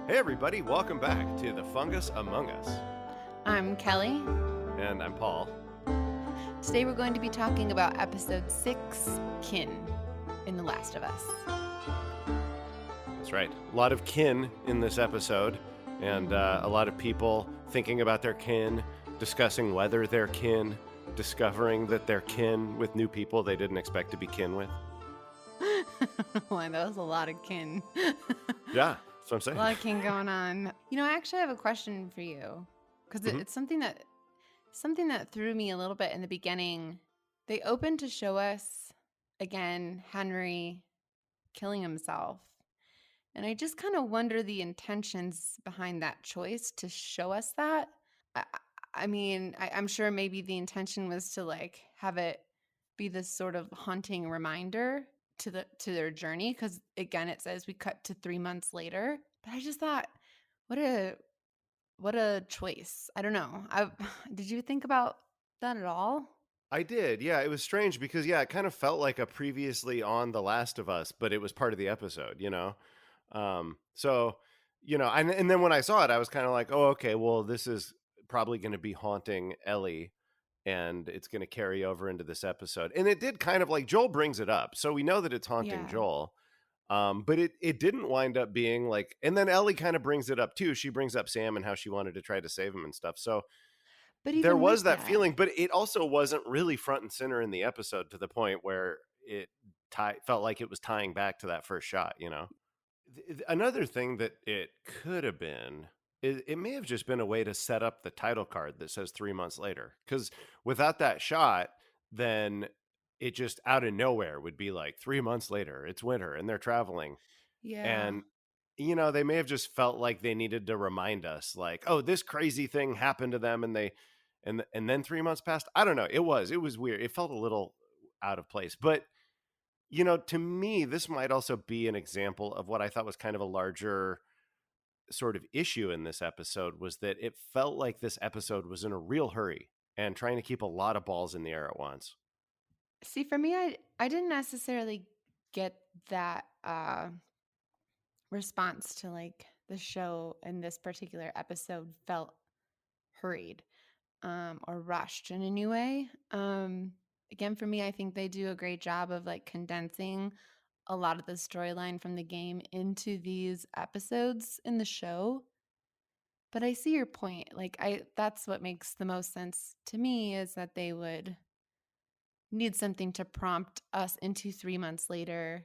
Hey everybody, welcome back to The Fungus Among Us. I'm Kelly. And I'm Paul. Today we're going to be talking about episode 6, Kin, in The Last of Us. That's right. A lot of kin in this episode, and a lot of people thinking about their kin, discussing whether they're kin, discovering that they're kin with new people they didn't expect to be kin with. Boy, that was a lot of kin. Yeah, that's what I'm saying. A lot of kin going on. You know, I actually have a question for you, because it's something that threw me a little bit in the beginning. They opened to show us, again, Henry killing himself. And I just kind of wonder the intentions behind that choice to show us that. I mean, I'm sure maybe the intention was to like have it be this sort of haunting reminder to their journey, because again, it says we cut to 3 months later. But I just thought, what a choice. I don't know. Did you think about that at all? I did, yeah. It was strange because, yeah, it kind of felt like a previously on The Last of Us, but it was part of the episode, you know? So, and then when I saw it, I was kind of like, oh, okay, well, this is probably going to be haunting Ellie and it's going to carry over into this episode. And it did kind of like Joel brings it up. So we know that it's haunting Yeah. Joel. But it didn't wind up being like, and then Ellie kind of brings it up too. She brings up Sam and how she wanted to try to save him and stuff. So But there even was with that that, feeling, but it also wasn't really front and center in the episode to the point where it felt like it was tying back to that first shot, you know? Another thing that it could have been, it may have just been a way to set up the title card that says 3 months later. Because without that shot, then it just out of nowhere would be like 3 months later, it's winter and they're traveling. yeah. And, they may have just felt like they needed to remind us, like, oh, this crazy thing happened to them and then 3 months passed. I don't know. It was weird. It felt a little out of place. But to me, this might also be an example of what I thought was kind of a larger sort of issue in this episode, was that it felt like this episode was in a real hurry and trying to keep a lot of balls in the air at once. See, for me, I didn't necessarily get that response to like the show in this particular episode felt hurried or rushed in any way. Again, for me, I think they do a great job of like condensing a lot of the storyline from the game into these episodes in the show. But I see your point. Like that's what makes the most sense to me, is that they would need something to prompt us into 3 months later.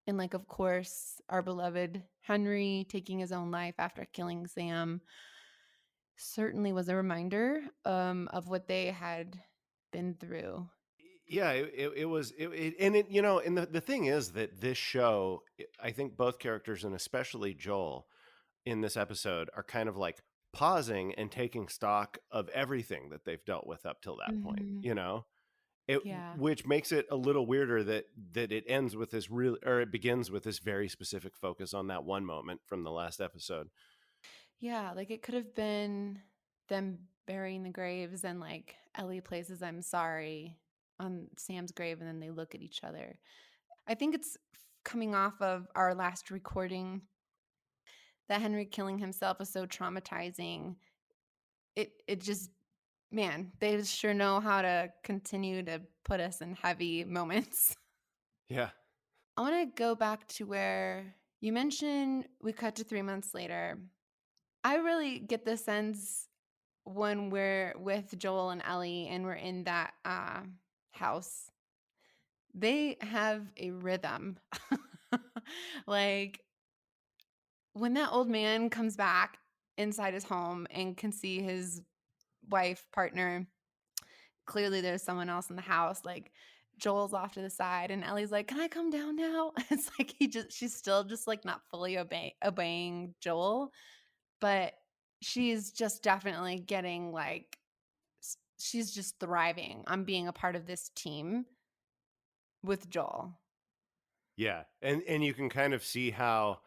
And like, of course, our beloved Henry taking his own life after killing Sam certainly was a reminder of what they had been through. Yeah, it was and the thing is that this show, I think both characters and especially Joel in this episode are kind of like pausing and taking stock of everything that they've dealt with up till that point, Mm-hmm. Yeah. which makes it a little weirder that it ends with this real, or it begins with this very specific focus on that one moment from the last episode. Yeah. Like it could have been them burying the graves and like Ellie places I'm sorry on Sam's grave and then they look at each other. I think it's coming off of our last recording that Henry killing himself was so traumatizing. It just, man, they just sure know how to continue to put us in heavy moments. Yeah. I want to go back to where you mentioned we cut to 3 months later. I really get the sense when we're with Joel and Ellie and we're in that house, they have a rhythm. Like when that old man comes back inside his home and can see his wife, partner, clearly there's someone else in the house. Like Joel's off to the side and Ellie's like, "Can I come down now?" It's like she's still just like not fully obeying Joel, but she's just definitely getting like she's just thriving on being a part of this team with Joel. Yeah. And you can kind of see how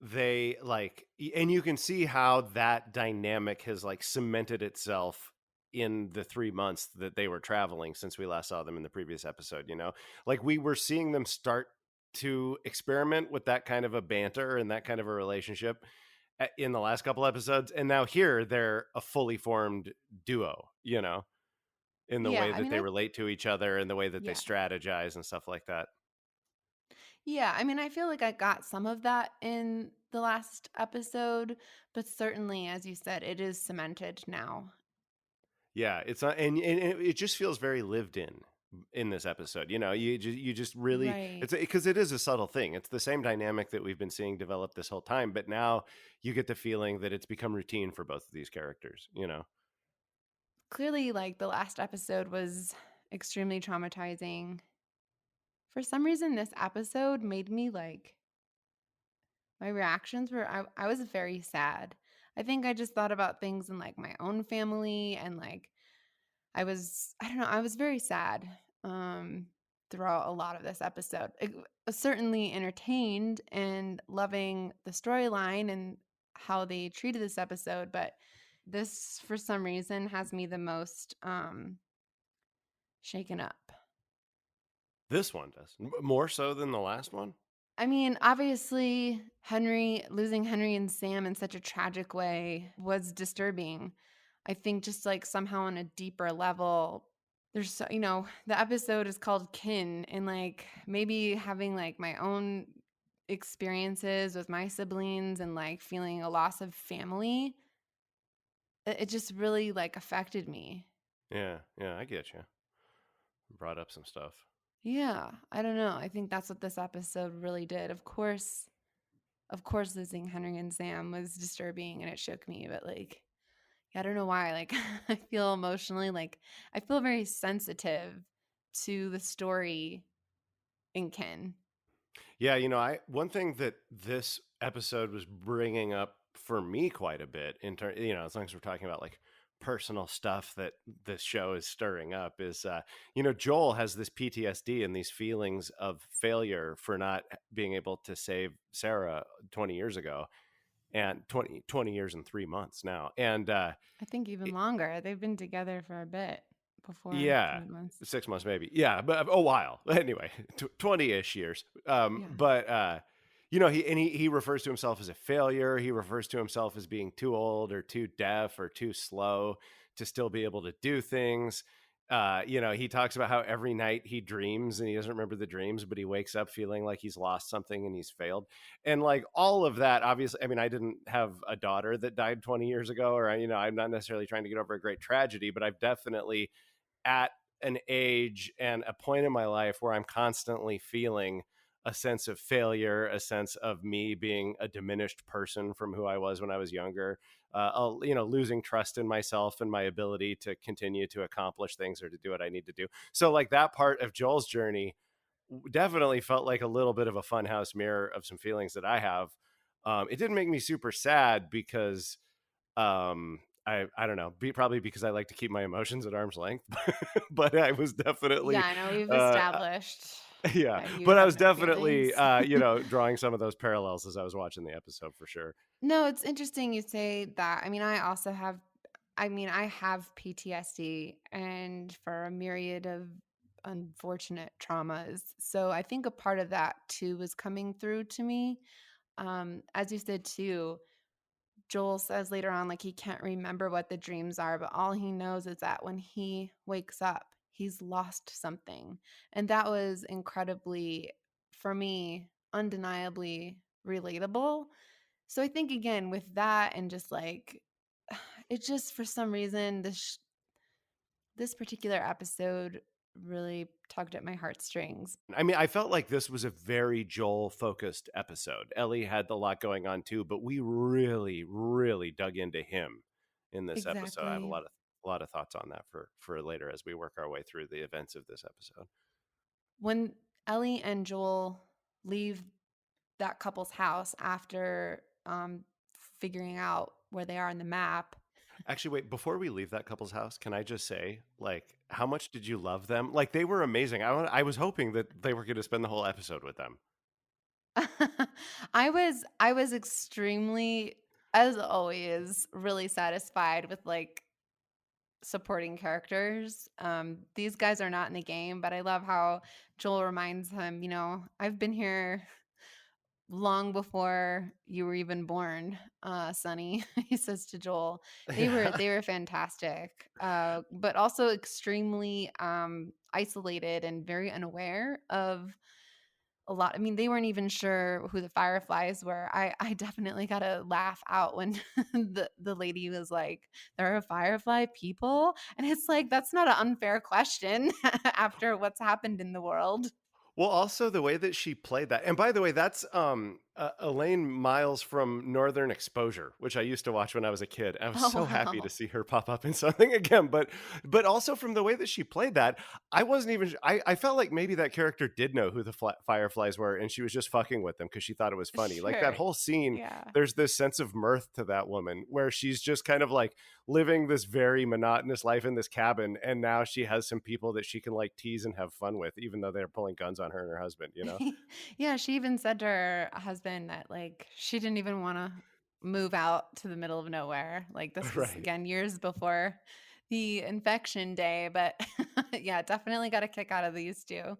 they like, and you can see how that dynamic has like cemented itself in the 3 months that they were traveling since we last saw them in the previous episode, like we were seeing them start to experiment with that kind of a banter and that kind of a relationship in the last couple episodes, and now here they're a fully formed duo, in the Yeah, way I that mean, they relate to each other and the way that they yeah. strategize and stuff like that. Yeah, I mean, I feel like I got some of that in the last episode, but certainly, as you said, it is cemented now. Yeah, it's not, and it just feels very lived in this episode. You just really, Right. it's because it is a subtle thing. It's the same dynamic that we've been seeing develop this whole time, but now you get the feeling that it's become routine for both of these characters. Clearly, like the last episode was extremely traumatizing. For some reason, this episode made me like my reactions were I was very sad. I think I just thought about things in like my own family and like I don't know, I was very sad throughout a lot of this episode. Was certainly entertained and loving the storyline and how they treated this episode, but this for some reason has me the most shaken up. This one does more so than the last one. I mean, obviously, losing Henry and Sam in such a tragic way was disturbing. I think just like somehow on a deeper level, the episode is called Kin, and like maybe having like my own experiences with my siblings and like feeling a loss of family, it just really like affected me. Yeah, yeah, I get you. Brought up some stuff. Yeah, I don't know. I think that's what this episode really did. Of course, losing Henry and Sam was disturbing and it shook me, but like, yeah, I don't know why. Like, I feel emotionally like I feel very sensitive to the story in Ken. Yeah, I one thing that this episode was bringing up for me quite a bit in turn, as long as we're talking about like personal stuff that this show is stirring up is Joel has this PTSD and these feelings of failure for not being able to save Sarah 20 years ago, and 20 years and 3 months now. And I think even longer. They've been together for a bit before yeah, 3 months. 6 months maybe. Yeah, but a while. Anyway, 20-ish years. Yeah. But he refers to himself as a failure. He refers to himself as being too old or too deaf or too slow to still be able to do things. He talks about how every night he dreams and he doesn't remember the dreams, but he wakes up feeling like he's lost something and he's failed. And like all of that, obviously, I mean, I didn't have a daughter that died 20 years ago, or I'm not necessarily trying to get over a great tragedy, but I've definitely at an age and a point in my life where I'm constantly feeling a sense of failure, a sense of me being a diminished person from who I was when I was younger, losing trust in myself and my ability to continue to accomplish things or to do what I need to do. So, like that part of Joel's journey definitely felt like a little bit of a funhouse mirror of some feelings that I have. It didn't make me super sad because I don't know, probably because I like to keep my emotions at arm's length, but I was Yeah, definitely I know we've uh established yeah, that you but I have was no definitely feelings. drawing some of those parallels as I was watching the episode for sure. No, it's interesting you say that. I have PTSD and for a myriad of unfortunate traumas. So I think a part of that too was coming through to me. As you said too, Joel says later on, like he can't remember what the dreams are, but all he knows is that when he wakes up, he's lost something. And that was incredibly, for me, undeniably relatable. So I think again with that and just like it just for some reason this particular episode really tugged at my heartstrings. I mean, I felt like this was a very Joel focused episode. Ellie had a lot going on too, but we really, really dug into him in this episode. I have a Exactly. lot of thoughts on that for later as we work our way through the events of this episode. When Ellie and Joel leave that couple's house after figuring out where they are in the map. Actually, wait, before we leave that couple's house, can I just say, like, how much did you love them? Like, they were amazing. I was hoping that they were going to spend the whole episode with them. I was extremely, as always, really satisfied with like supporting characters. These guys are not in the game, but I love how Joel reminds him, I've been here long before you were even born, Sonny. He says to Joel. They were Yeah. they were fantastic, but also extremely isolated and very unaware of a lot. I mean, they weren't even sure who the Fireflies were. I definitely got to laugh out when the lady was like, "There are Firefly people," and it's like that's not an unfair question after what's happened in the world. Well, also the way that she played that, and by the way, that's Elaine Miles from Northern Exposure, which I used to watch when I was a kid. I was Oh so happy to wow. see her pop up in something again. But also from the way that she played that, I wasn't even. I felt like maybe that character did know who the Fireflies were, and she was just fucking with them because she thought it was funny. Like that Sure. whole scene, Yeah. there's this sense of mirth to that woman where she's just kind of like living this very monotonous life in this cabin, and now she has some people that she can like tease and have fun with, even though they're pulling guns on her and her husband, you know? Yeah, she even said to her husband that like she didn't even want to move out to the middle of nowhere. Like this was Right. again years before the infection day, but yeah, definitely got a kick out of these two.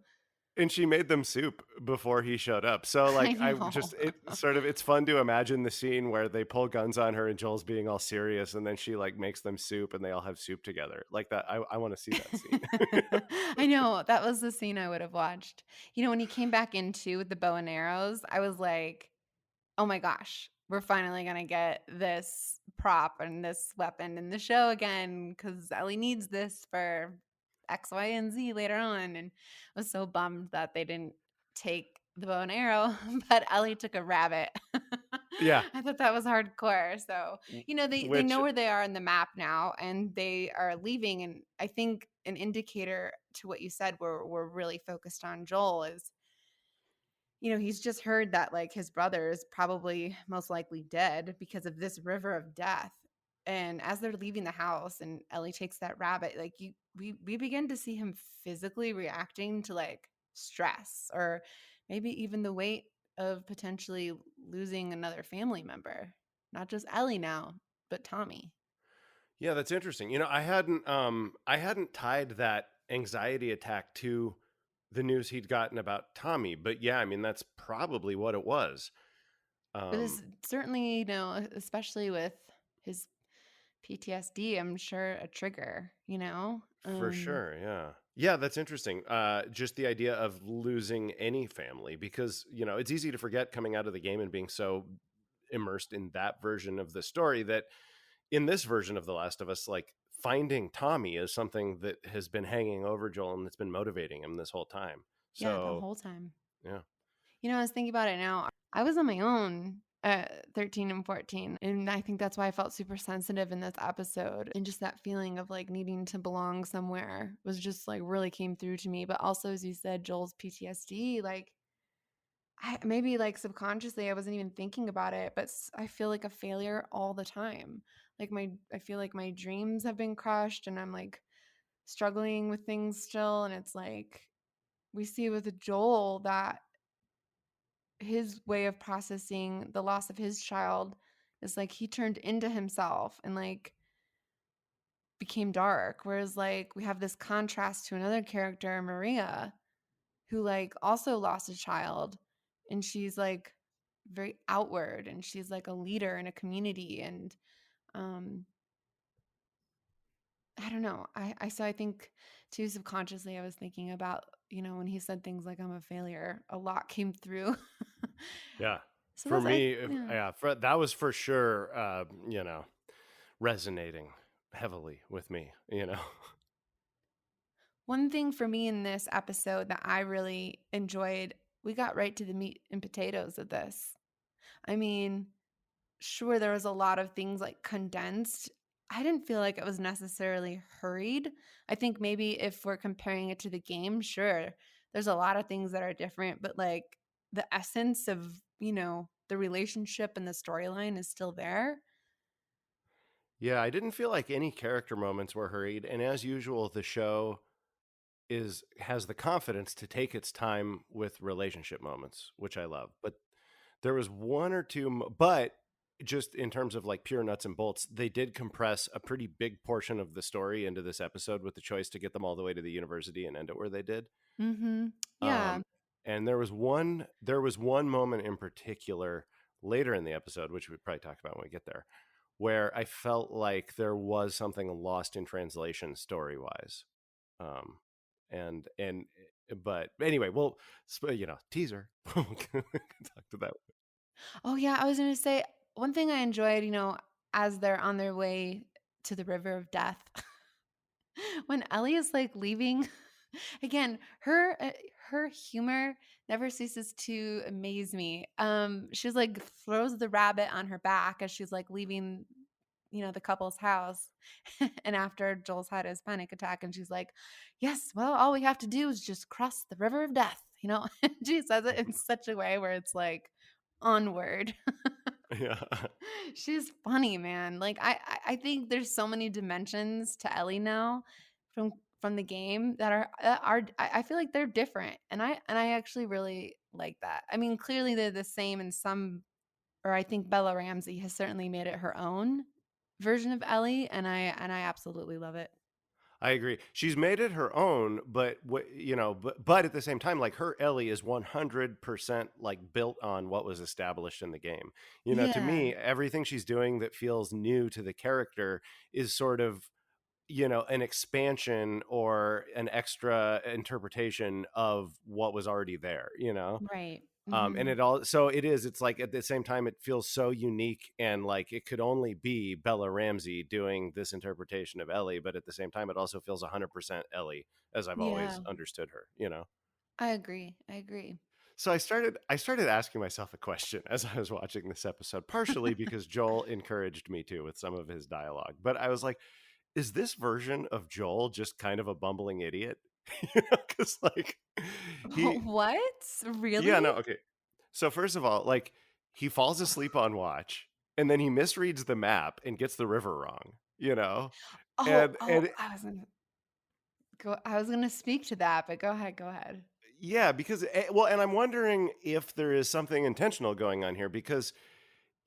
And she made them soup before he showed up. So I like I know. just it sort of it's fun to imagine the scene where they pull guns on her and Joel's being all serious and then she like makes them soup and they all have soup together. Like that I want to see that scene. I know, that was the scene I would have watched. When he came back into with the bow and arrows, I was like, "Oh my gosh, we're finally gonna get this prop and this weapon in the show again because Ellie needs this for X, Y, and Z later on." And I was so bummed that they didn't take the bow and arrow, but Ellie took a rabbit. Yeah. I thought that was hardcore. So, they Which know where they are on the map now and they are leaving. And I think an indicator to what you said, we're really focused on Joel is he's just heard that like his brother is probably most likely dead because of this river of death. And as they're leaving the house and Ellie takes that rabbit, like we begin to see him physically reacting to like stress or maybe even the weight of potentially losing another family member. Not just Ellie now, but Tommy. yeah, that's interesting. I hadn't tied that anxiety attack to the news he'd gotten about Tommy, but yeah, I mean that's probably what it was. It Um was certainly, especially with his PTSD, I'm sure a trigger, you know? For sure, yeah. Yeah, that's interesting. Just the idea of losing any family because, it's easy to forget coming out of the game and being so immersed in that version of the story that in this version of The Last of Us, like finding Tommy is something that has been hanging over Joel and that's been motivating him this whole time. Yeah, the So, whole time. yeah. I was thinking about it now. I was on my own at 13 and 14, and I think that's why I felt super sensitive in this episode. And just that feeling of like needing to belong somewhere was just like really came through to me. But also, as you said, Joel's PTSD, like maybe like subconsciously, I wasn't even thinking about it, but I feel like a failure all the time. I feel like my dreams have been crushed, and I'm like struggling with things still. And it's like we see with Joel that his way of processing the loss of his child is like he turned into himself and like became dark, whereas like we have this contrast to another character, Maria, who like also lost a child, and she's like very outward and she's like a leader in a community. And um I don't know, I think too subconsciously I was thinking about when he said things like I'm a failure, a lot came through. Yeah. So For that's me, yeah. that was for sure, resonating heavily with me. One thing for me in this episode that I really enjoyed, we got right to the meat and potatoes of this. I mean, sure, there was a lot of things like condensed. I didn't feel like it was necessarily hurried. I think maybe if we're comparing it to the game, sure, there's a lot of things that are different, but like the essence of, the relationship and the storyline is still there. Yeah, I didn't feel like any character moments were hurried, and as usual, the show is has the confidence to take its time with relationship moments, which I love. But there was one or two, but just in terms of like pure nuts and bolts, they did compress a pretty big portion of the story into this episode with the choice to get them all the way to the university and end it where they did. Mhm. Yeah. Um, and there was one moment in particular later in the episode, which we'd probably talk about when we get there, where I felt like there was something lost in translation story wise. Um, and but anyway, well, teaser. We can talk to that. Oh, yeah, I was gonna say, one thing I enjoyed, as they're on their way to the river of death, when Ellie is, like, leaving again, her humor never ceases to amaze me. She's, like, throws the rabbit on her back as she's, like, leaving, the couple's house, and after Joel's had his panic attack, and she's like, "Yes, well, all we have to do is just cross the river of death," you know? She says it in such a way where it's like, "Onward." Yeah. She's funny, man. Like I think there's so many dimensions to Ellie now from from the game that are I feel like they're different. And I actually really like that. I mean, clearly they're the same in some, or I think Bella Ramsey has certainly made it her own version of Ellie, and I absolutely love it. I agree. She's made it her own, but but at the same time, like her Ellie is 100% like built on what was established in the game. To Yeah, me, everything she's doing that feels new to the character is sort of an expansion or an extra interpretation of what was already there. right. And Mhm. it's like at the same time it feels so unique, and like it could only be Bella Ramsey doing this interpretation of Ellie, but at the same time it also feels 100% Ellie as I've always Yeah, understood her. I agree. I agree. So I started asking myself a question as I was watching this episode, partially because Joel encouraged me to with some of his dialogue. But I was like, is this version of Joel just kind of a bumbling idiot? Because like he What? yeah, Really? no, okay. So first of all, like he falls asleep on watch and then he misreads the map and gets the river wrong. Oh, And oh, I was gonna speak to that, but go ahead, go ahead. yeah, because well, and I'm wondering if there is something intentional going on here because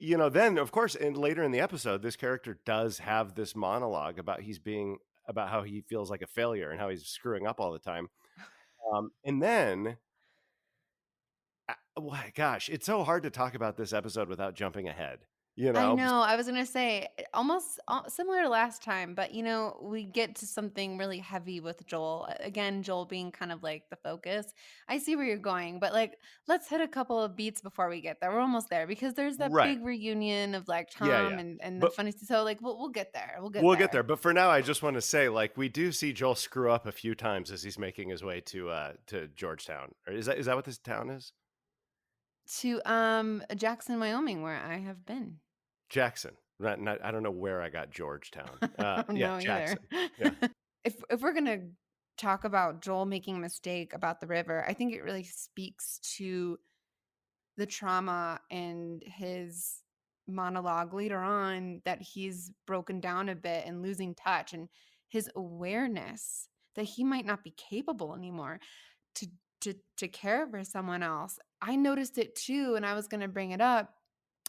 then of course and later in the episode this character does have this monologue about how he feels like a failure and how he's screwing up all the time. And then well, gosh, it's so hard to talk about this episode without jumping ahead, you I know? know, I was gonna say, almost similar to last time, but, we get to something really heavy with Joel. Again, Joel being kind of like the focus. I see where you're going, but, like, let's hit a couple of beats before we get there. We're almost there because there's that Right. big reunion of, like, Yeah, Tom yeah. and the But funny, so, like, we'll get there, we'll get we'll get there. there. But for now, I just want to say, like, we do see Joel screw up a few times as he's making his way to Georgetown. Or is that what this town is? To, Jackson, Wyoming, where I have been. Jackson. Not I don't know where I got Georgetown. I don't Yeah, know either. Jackson. Yeah. If we're gonna talk about Joel making a mistake about the river, I think it really speaks to the trauma and his monologue later on that he's broken down a bit and losing touch, and his awareness that he might not be capable anymore to to care for someone else. I noticed it too, and I was gonna bring it up.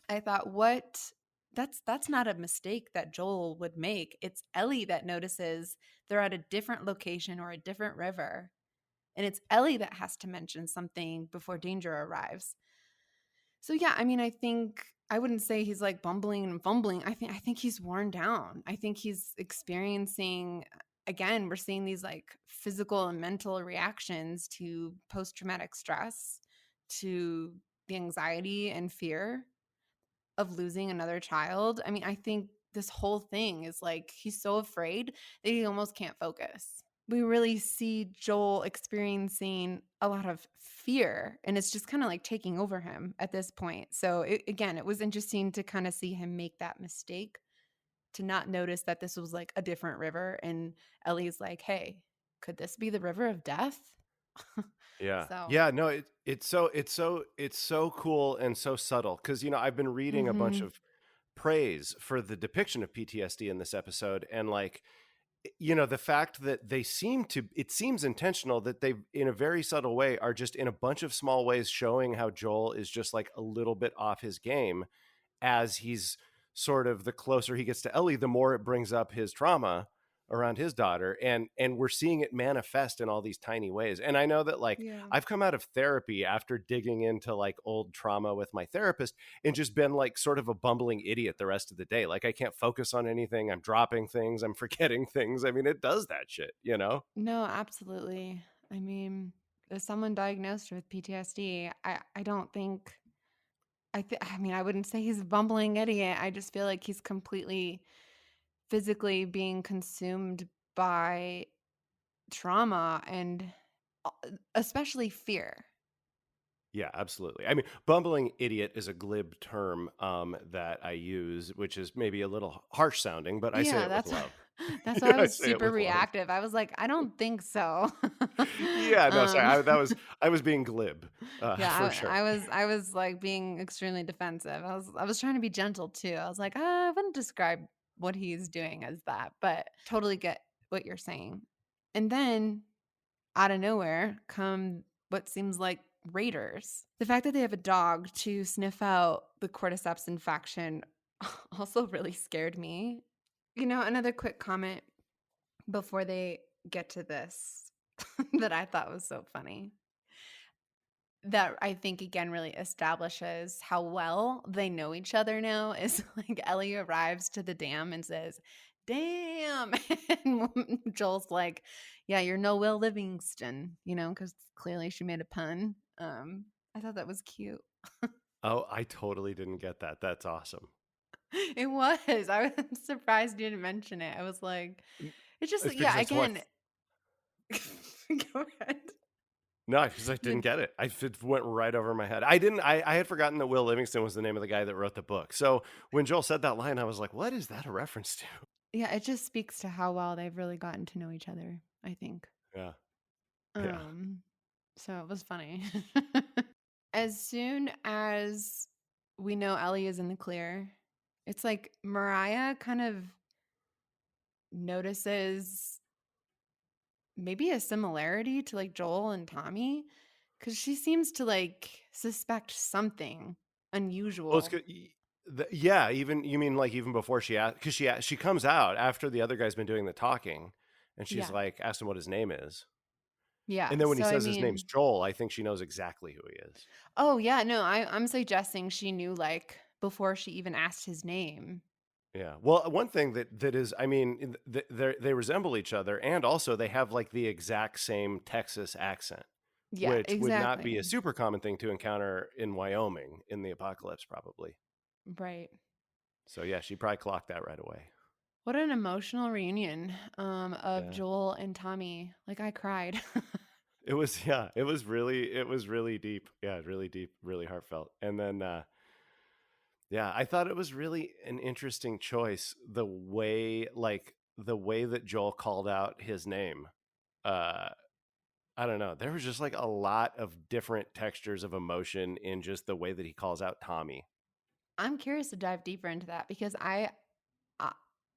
I thought, what? That's not a mistake that Joel would make. It's Ellie that notices they're at a different location or a different river. And it's Ellie that has to mention something before danger arrives. So yeah, I mean, I think I wouldn't say he's like bumbling and fumbling. I think he's worn down. I think he's experiencing, again, we're seeing these like physical and mental reactions to post-traumatic stress, to the anxiety and fear of losing another child. I mean, I think this whole thing is like he's so afraid that he almost can't focus. We really see Joel experiencing a lot of fear, and it's just kind of like taking over him at this point. So, again, it was interesting to kind of see him make that mistake, to not notice that this was like a different river. And Ellie's like, hey, could this be the river of death? Yeah. So, Yeah, no, it's so cool and so subtle because I've been reading a bunch mhm. of praise for the depiction of PTSD in this episode, and like the fact that it seems intentional that they in a very subtle way are just in a bunch of small ways showing how Joel is just like a little bit off his game, as he's sort of the closer he gets to Ellie, the more it brings up his trauma around his daughter, and we're seeing it manifest in all these tiny ways. And I know that, like, Yeah. I've come out of therapy after digging into like old trauma with my therapist and just been like sort of a bumbling idiot the rest of the day. Like I can't focus on anything, I'm dropping things, I'm forgetting things. I mean, it does that shit, you know? No, absolutely. I mean, as someone diagnosed with PTSD, I don't think I mean, I wouldn't say he's a bumbling idiot. I just feel like he's completely physically being consumed by trauma and uh, especially fear. Yeah, absolutely. I mean, bumbling idiot is a glib term that I use, which is maybe a little harsh sounding, but I say Yeah, it with that's love. that's why I I was say it super with love. reactive. I was like, I don't think so. Yeah, no, sorry. um I was being glib, Yeah, for sure. I was like being extremely defensive. I was trying to be gentle too. I was like, I wouldn't describe what he's doing as that, but totally get what you're saying. And then out of nowhere come what seems like raiders. The fact that they have a dog to sniff out the cordyceps infection also really scared me. Another quick comment before they get to this that I thought was so funny. That I think again really establishes how well they know each other now is like Ellie arrives to the dam and says, "Damn." And Joel's like, "Yeah, you're no Will Livingston," because clearly she made a pun. I thought that was cute. Oh, I totally didn't get that. That's awesome. It was. I was surprised you didn't mention it. I was like, it's just It's because yeah, I saw it. again. Go ahead. No, because I didn't You get it. It went right over my head. I had forgotten that Will Livingston was the name of the guy that wrote the book. So when Joel said that line, I was like, what is that a reference to? Yeah, it just speaks to how well they've really gotten to know each other, I think. Yeah. Yeah. Um, so it was funny. As soon as we know Ellie is in the clear, it's like Mariah kind of notices maybe a similarity to like Joel and Tommy because she seems to like suspect something Well, it's unusual. good. Yeah, even you mean like even before she asked, because she comes out after the other guy's been doing the talking, and she's Yeah. like asked him what his name is, and Yeah. then when he So, I says his name's mean, Joel, I think she knows exactly who he is. oh, yeah. No, I'm suggesting she knew like before she even asked his name. Yeah. Well, one thing that is, I mean, they resemble each other, and also they have like the exact same Texas accent, Yeah, which would not be a exactly. super common thing to encounter in Wyoming in the apocalypse, probably. Right. So yeah, she probably clocked that right away. What an emotional reunion of Yeah. Joel and Tommy. Like I cried. It was yeah, it was really deep. Yeah, really deep, really heartfelt. And then yeah, I thought it was really an interesting choice the way that Joel called out his name. Uh I don't know. There was just like a lot of different textures of emotion in just the way that he calls out Tommy. I'm curious to dive deeper into that because I,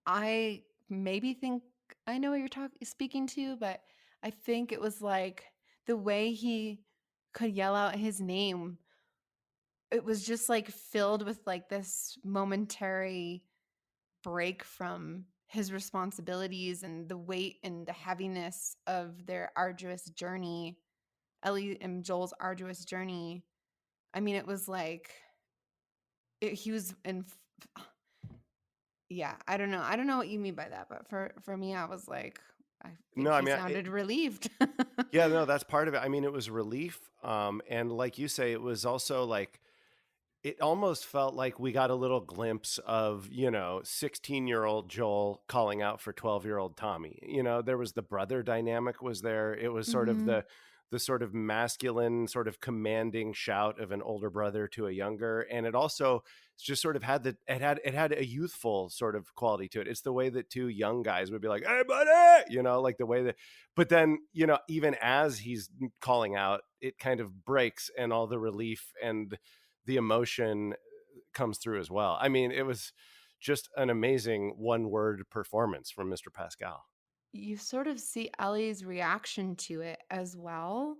I maybe think I know what you're talking speaking to, but I think it was like the way he could yell out his name. It was just like filled with like this momentary break from his responsibilities and the weight and the heaviness of their arduous journey, Ellie and Joel's arduous journey. I mean, it was like he was in. Yeah, I don't know. I don't know what you mean by that, but for me, I was like, I No, think I he mean, sounded relieved. yeah, no, that's part of it. I mean, it was relief, and like you say, it was also like it almost felt like we got a little glimpse of, 16-year-old Joel calling out for 12-year-old Tommy. There was the brother dynamic was there. It was sort of Mhm. the sort of masculine, sort of commanding shout of an older brother to a younger. And it also just sort of had a youthful sort of quality to it. It's the way that two young guys would be like, "Hey, buddy," like the way that, but then, even as he's calling out, it kind of breaks and all the relief and the emotion comes through as well. I mean, it was just an amazing one word performance from Mr. Pascal. You sort of see Ellie's reaction to it as well,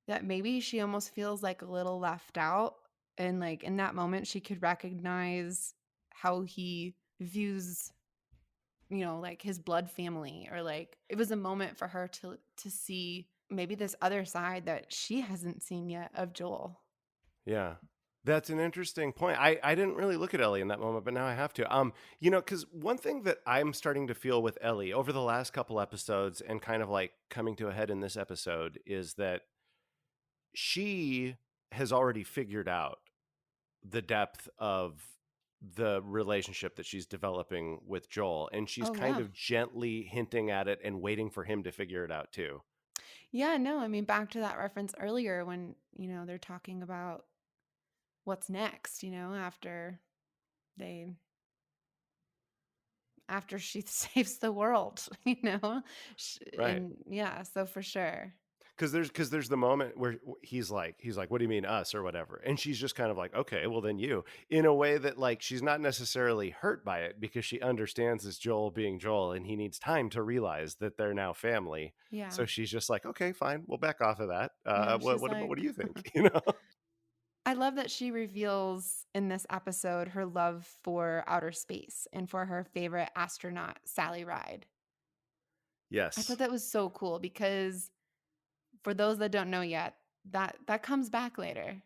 that maybe she almost feels like a little left out. And like in that moment she could recognize how he views, like his blood family, or like it was a moment for her to see maybe this other side that she hasn't seen yet of Joel. Yeah. That's an interesting point. I didn't really look at Ellie in that moment, but now I have to. Because one thing that I'm starting to feel with Ellie over the last couple episodes and kind of like coming to a head in this episode is that she has already figured out the depth of the relationship that she's developing with Joel, and she's Oh kind yeah. of gently hinting at it and waiting for him to figure it out too. Yeah, no, I mean back to that reference earlier when, they're talking about what's next, they after she saves the world, Right. and yeah, so for sure. Because there's the moment where he's like, what do you mean us or whatever, and she's just kind of like, okay, well then you, in a way that like she's not necessarily hurt by it because she understands it's Joel being Joel and he needs time to realize that they're now family. Yeah. So she's just like, okay, fine, we'll back off of that. Yeah, What she's what like do you think? You know? I love that she reveals in this episode her love for outer space and for her favorite astronaut, Sally Ride. I thought Yes. that was so cool because for those that don't know yet, that comes back later.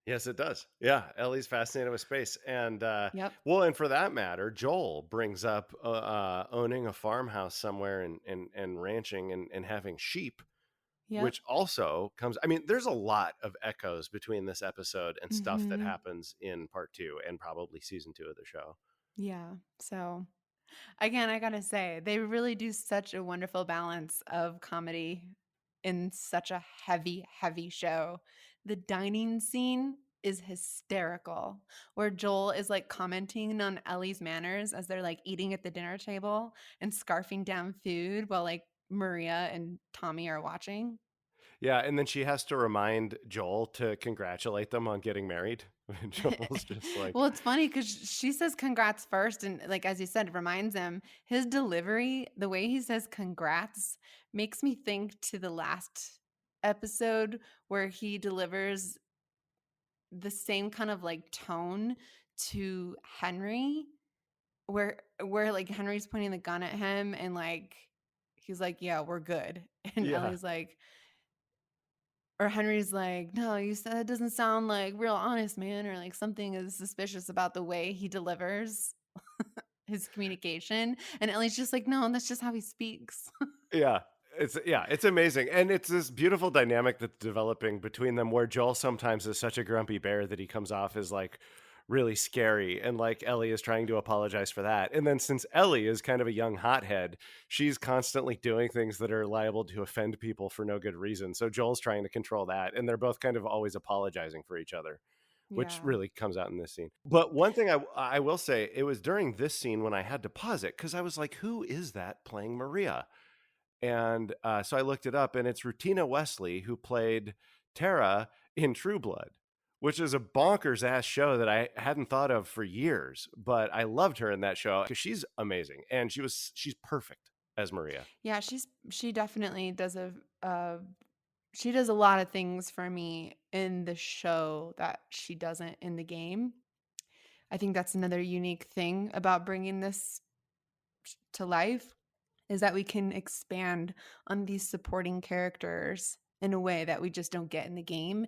Yes, it does. Yeah, Ellie's fascinated with space, and Yep. well, and for that matter, Joel brings up owning a farmhouse somewhere and ranching and having sheep, Yep. which also comes. I mean, there's a lot of echoes between this episode and stuff that Mhm. happens in part two and probably season two of the show. Yeah. So again, I gotta say, they really do such a wonderful balance of comedy in such a heavy, heavy show. The dining scene is hysterical, where Joel is like commenting on Ellie's manners as they're like eating at the dinner table and scarfing down food while like Maria and Tommy are watching. Yeah, and then she has to remind Joel to congratulate them on getting married. And Joel's just like, Well, it's funny because she says congrats first. And, like, as you said, it reminds him his delivery, the way he says congrats, makes me think to the last episode where he delivers the same kind of like tone to Henry, where like Henry's pointing the gun at him and like he's like, yeah, we're good. And yeah, Ellie's like, or Henry's like, no, you said it doesn't sound like real honest, man, or like something is suspicious about the way he delivers his communication. And Ellie's just like, no, that's just how he speaks. yeah. It's amazing. And it's this beautiful dynamic that's developing between them where Joel sometimes is such a grumpy bear that he comes off as like really scary and like Ellie is trying to apologize for that. And then since Ellie is kind of a young hothead, she's constantly doing things that are liable to offend people for no good reason. So Joel's trying to control that and they're both kind of always apologizing for each other, which Yeah. really comes out in this scene. But one thing I will say, it was during this scene when I had to pause it because I was like, who is that playing Maria? And so I looked it up, and it's Rutina Wesley who played Tara in True Blood, which is a bonkers ass show that I hadn't thought of for years. But I loved her in that show because she's amazing, and she's perfect as Maria. Yeah, she definitely does she does a lot of things for me in the show that she doesn't in the game. I think that's another unique thing about bringing this to life is that we can expand on these supporting characters in a way that we just don't get in the game.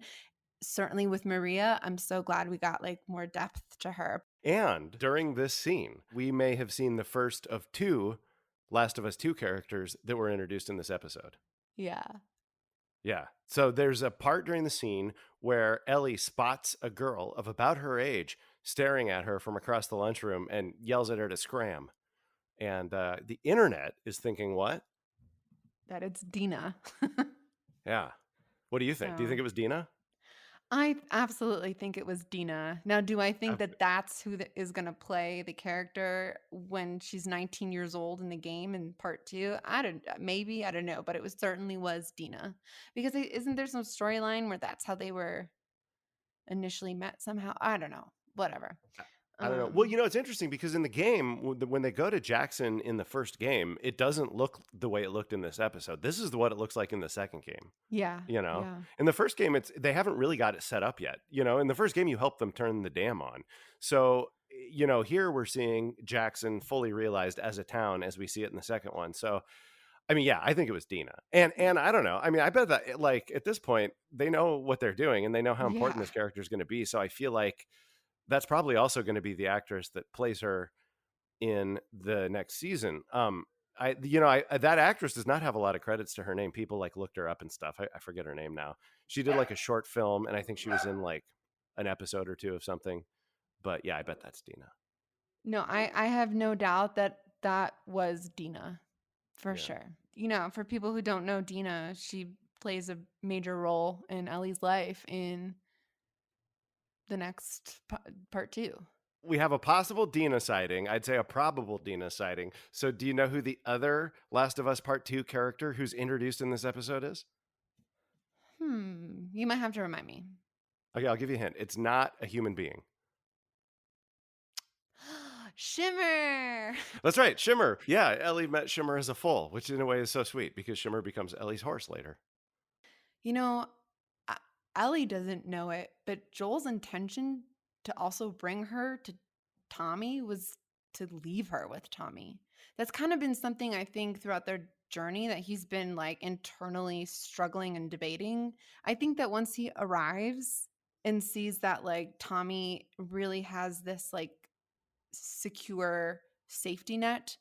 Certainly with Maria, I'm so glad we got like more depth to her. And during this scene, we may have seen the first of two Last of Us 2 characters that were introduced in this episode. Yeah. Yeah. So there's a part during the scene where Ellie spots a girl of about her age staring at her from across the lunchroom and yells at her to scram. And the internet is thinking, what? That it's Dina. Yeah. What do you think? Do you think So it was Dina? I absolutely think it was Dina. Now, do I think Uh, that that's who is going to play the character when she's 19 years old in the game in part two? I don't, maybe, I don't know, but it was certainly was Dina because isn't there some storyline where that's how they were initially met somehow? I don't know, whatever. I don't know. Well, it's interesting because in the game, when they go to Jackson in the first game, it doesn't look the way it looked in this episode. This is what it looks like in the second game. Yeah, You know, yeah. in the first game, they haven't really got it set up yet. In the first game, you help them turn the dam on. So, here we're seeing Jackson fully realized as a town as we see it in the second one. So, I mean, yeah, I think it was Dina, and I don't know. I mean, I bet that like at this point they know what they're doing and they know how important Yeah. this character is going to be. So I feel like that's probably also going to be the actress that plays her in the next season. That actress does not have a lot of credits to her name. People like looked her up and stuff. I forget her name now. She did like a short film, and I think she was in like an episode or two of something. But yeah, I bet that's Dina. No, I have no doubt that that was Dina, for Yeah, sure. For people who don't know Dina, she plays a major role in Ellie's life in the next part 2. we have a possible Dina sighting. I'd say a probable Dina sighting. So, do you know who the other Last of Us Part Two character who's introduced in this episode is? You might have to remind me. Okay, I'll give you a hint. It's not a human being. Shimmer. That's right, Shimmer. Yeah, Ellie met Shimmer as a foal, which in a way is so sweet because Shimmer becomes Ellie's horse later. You know, A- Ellie doesn't know it, but Joel's intention to also bring her to Tommy was to leave her with Tommy. That's kind of been something I think throughout their journey that he's been like internally struggling and debating. I think that once he arrives and sees that like Tommy really has this like secure safety net,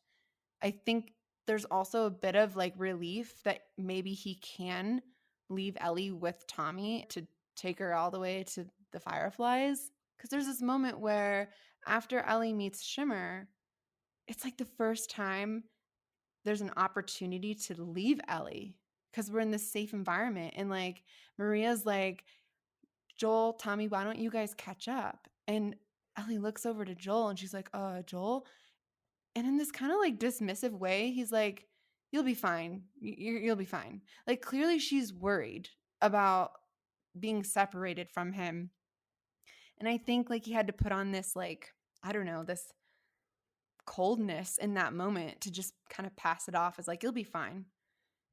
I think there's also a bit of like relief that maybe he can leave Ellie with Tommy to take her all the way to the Fireflies. Because there's this moment where after Ellie meets Shimmer, it's like the first time there's an opportunity to leave Ellie because we're in this safe environment. And like Maria's like, Joel, Tommy, why don't you guys catch up? And Ellie looks over to Joel and she's like, Joel, and in this kind of like dismissive way, he's like, "You'll be fine. You'll be fine." Like clearly she's worried about being separated from him. And I think like he had to put on this like, I don't know, this coldness in that moment to just kind of pass it off as like, "You'll be fine."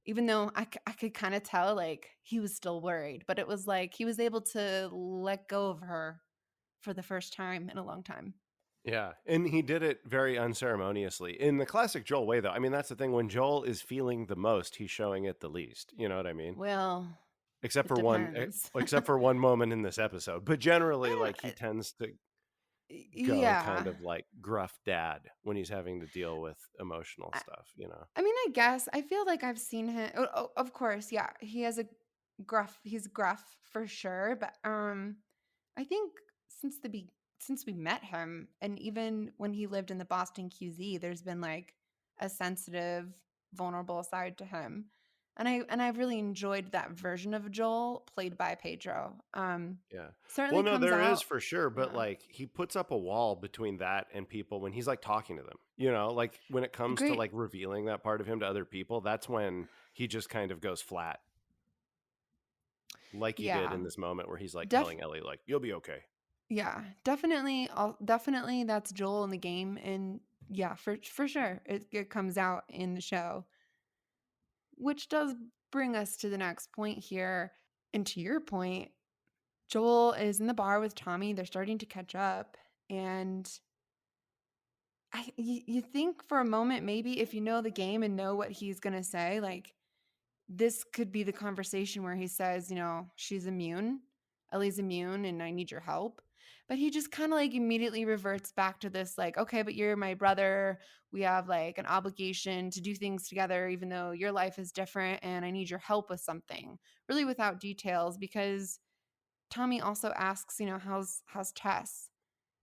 Even though I could kind of tell like he was still worried, but it was like he was able to let go of her for the first time in a long time. Yeah, and he did it very unceremoniously. In the classic Joel way, though, I mean, that's the thing. When Joel is feeling the most, he's showing it the least. You know what I mean? Well, Except it for one, depends. except for one moment in this episode. But generally, like he Eh, tends to go kind yeah. of like gruff dad when he's having to deal with emotional I stuff. I mean, I guess I feel like I've seen him. Of course, yeah, he has a gruff. He's gruff for sure, but I think since since we met him, and even when he lived in the Boston QZ, there's been like a sensitive, vulnerable side to him, and I've really enjoyed that version of Joel played by Pedro. Yeah. Well, Certainly no, comes there is out. for sure, but Yeah, like he puts up a wall between that and people when he's like talking to them. Like when it comes to like great. revealing that part of him to other people, that's when he just kind of goes flat, like he did Yeah, in this moment where he's like def telling Ellie, like, you'll be okay. Yeah, definitely. Definitely that's Joel in the game, and yeah, for sure, it comes out in the show, which does bring us to the next point here. And to your point, Joel is in the bar with Tommy. They're starting to catch up, and you think for a moment maybe if you know the game and know what he's gonna say, like this could be the conversation where he says, she's immune, Ellie's immune, and I need your help. But he just kind of like immediately reverts back to this, like, okay, but you're my brother. We have like an obligation to do things together, even though your life is different, and I need your help with something. Really, without details, because Tommy also asks, how's Tess?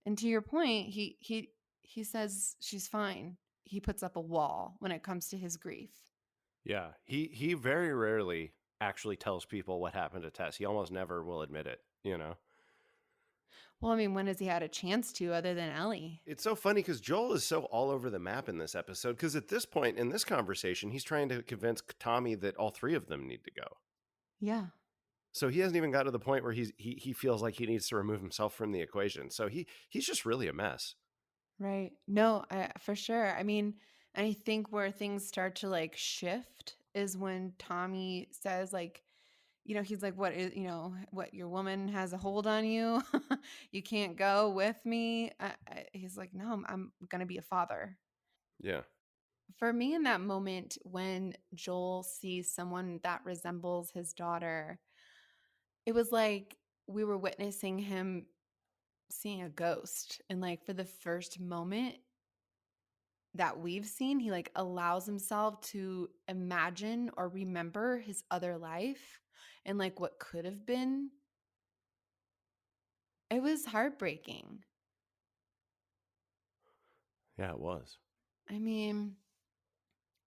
And to your point, he says she's fine. He puts up a wall when it comes to his grief. Yeah. He very rarely actually tells people what happened to Tess. He almost never will admit it. Well, I mean, when has he had a chance to other than Ellie? It's so funny because Joel is so all over the map in this episode. Because at this point in this conversation, he's trying to convince Tommy that all three of them need to go. Yeah. So he hasn't even got to the point where he feels like he needs to remove himself from the equation. So he's just really a mess. Right. No, for sure. I mean, I think where things start to like shift is when Tommy says like, he's like, what is, what your woman has a hold on you. You can't go with me. He's like, no, I'm going to be a father. Yeah. For me, in that moment, when Joel sees someone that resembles his daughter, it was like we were witnessing him seeing a ghost. And like for the first moment, that we've seen, he like allows himself to imagine or remember his other life and like what could have been. It was heartbreaking. Yeah, it was. I mean,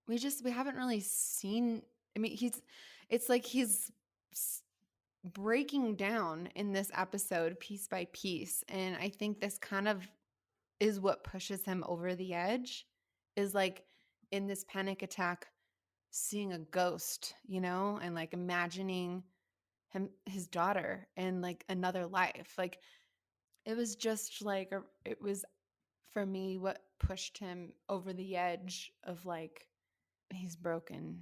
we haven't really seen. I mean, it's like he's s- breaking down in this episode piece by piece, and I think this kind of is what pushes him over the edge, is like in this panic attack seeing a ghost, and like imagining his daughter in like another life. Like it was just like it was for me what pushed him over the edge of like he's broken.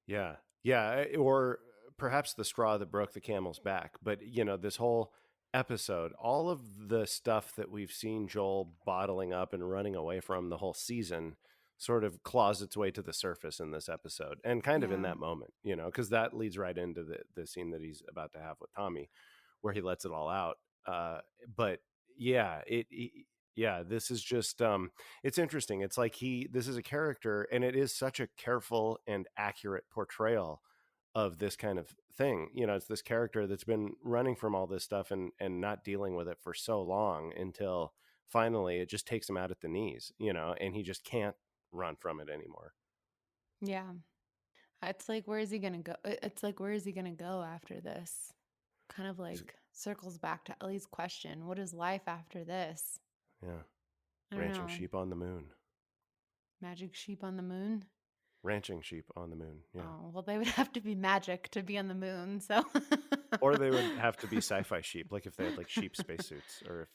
Yeah. Yeah. Or perhaps the straw that broke the camel's back. But, this whole episode, all of the stuff that we've seen Joel bottling up and running away from the whole season sort of claws its way to the surface in this episode and kind of in Yeah. that moment, because that leads right into the scene that he's about to have with Tommy where he lets it all out. But yeah, yeah, this is just it's interesting. It's like this is a character, and it is such a careful and accurate portrayal of this kind of thing. It's this character that's been running from all this stuff and not dealing with it for so long until finally it just takes him out at the knees, and he just can't run from it anymore. Yeah. It's like where is he going to go? It's like where is he going to go after this? Kind of He's, like circles back to Ellie's question, what is life after this? yeah, I don't ranching know. sheep on the moon. Magic sheep on the moon? Ranching sheep on the moon. Yeah. Oh, well, they would have to be magic to be on the moon. So, Or they would have to be sci-fi sheep, like if they had like sheep spacesuits, or if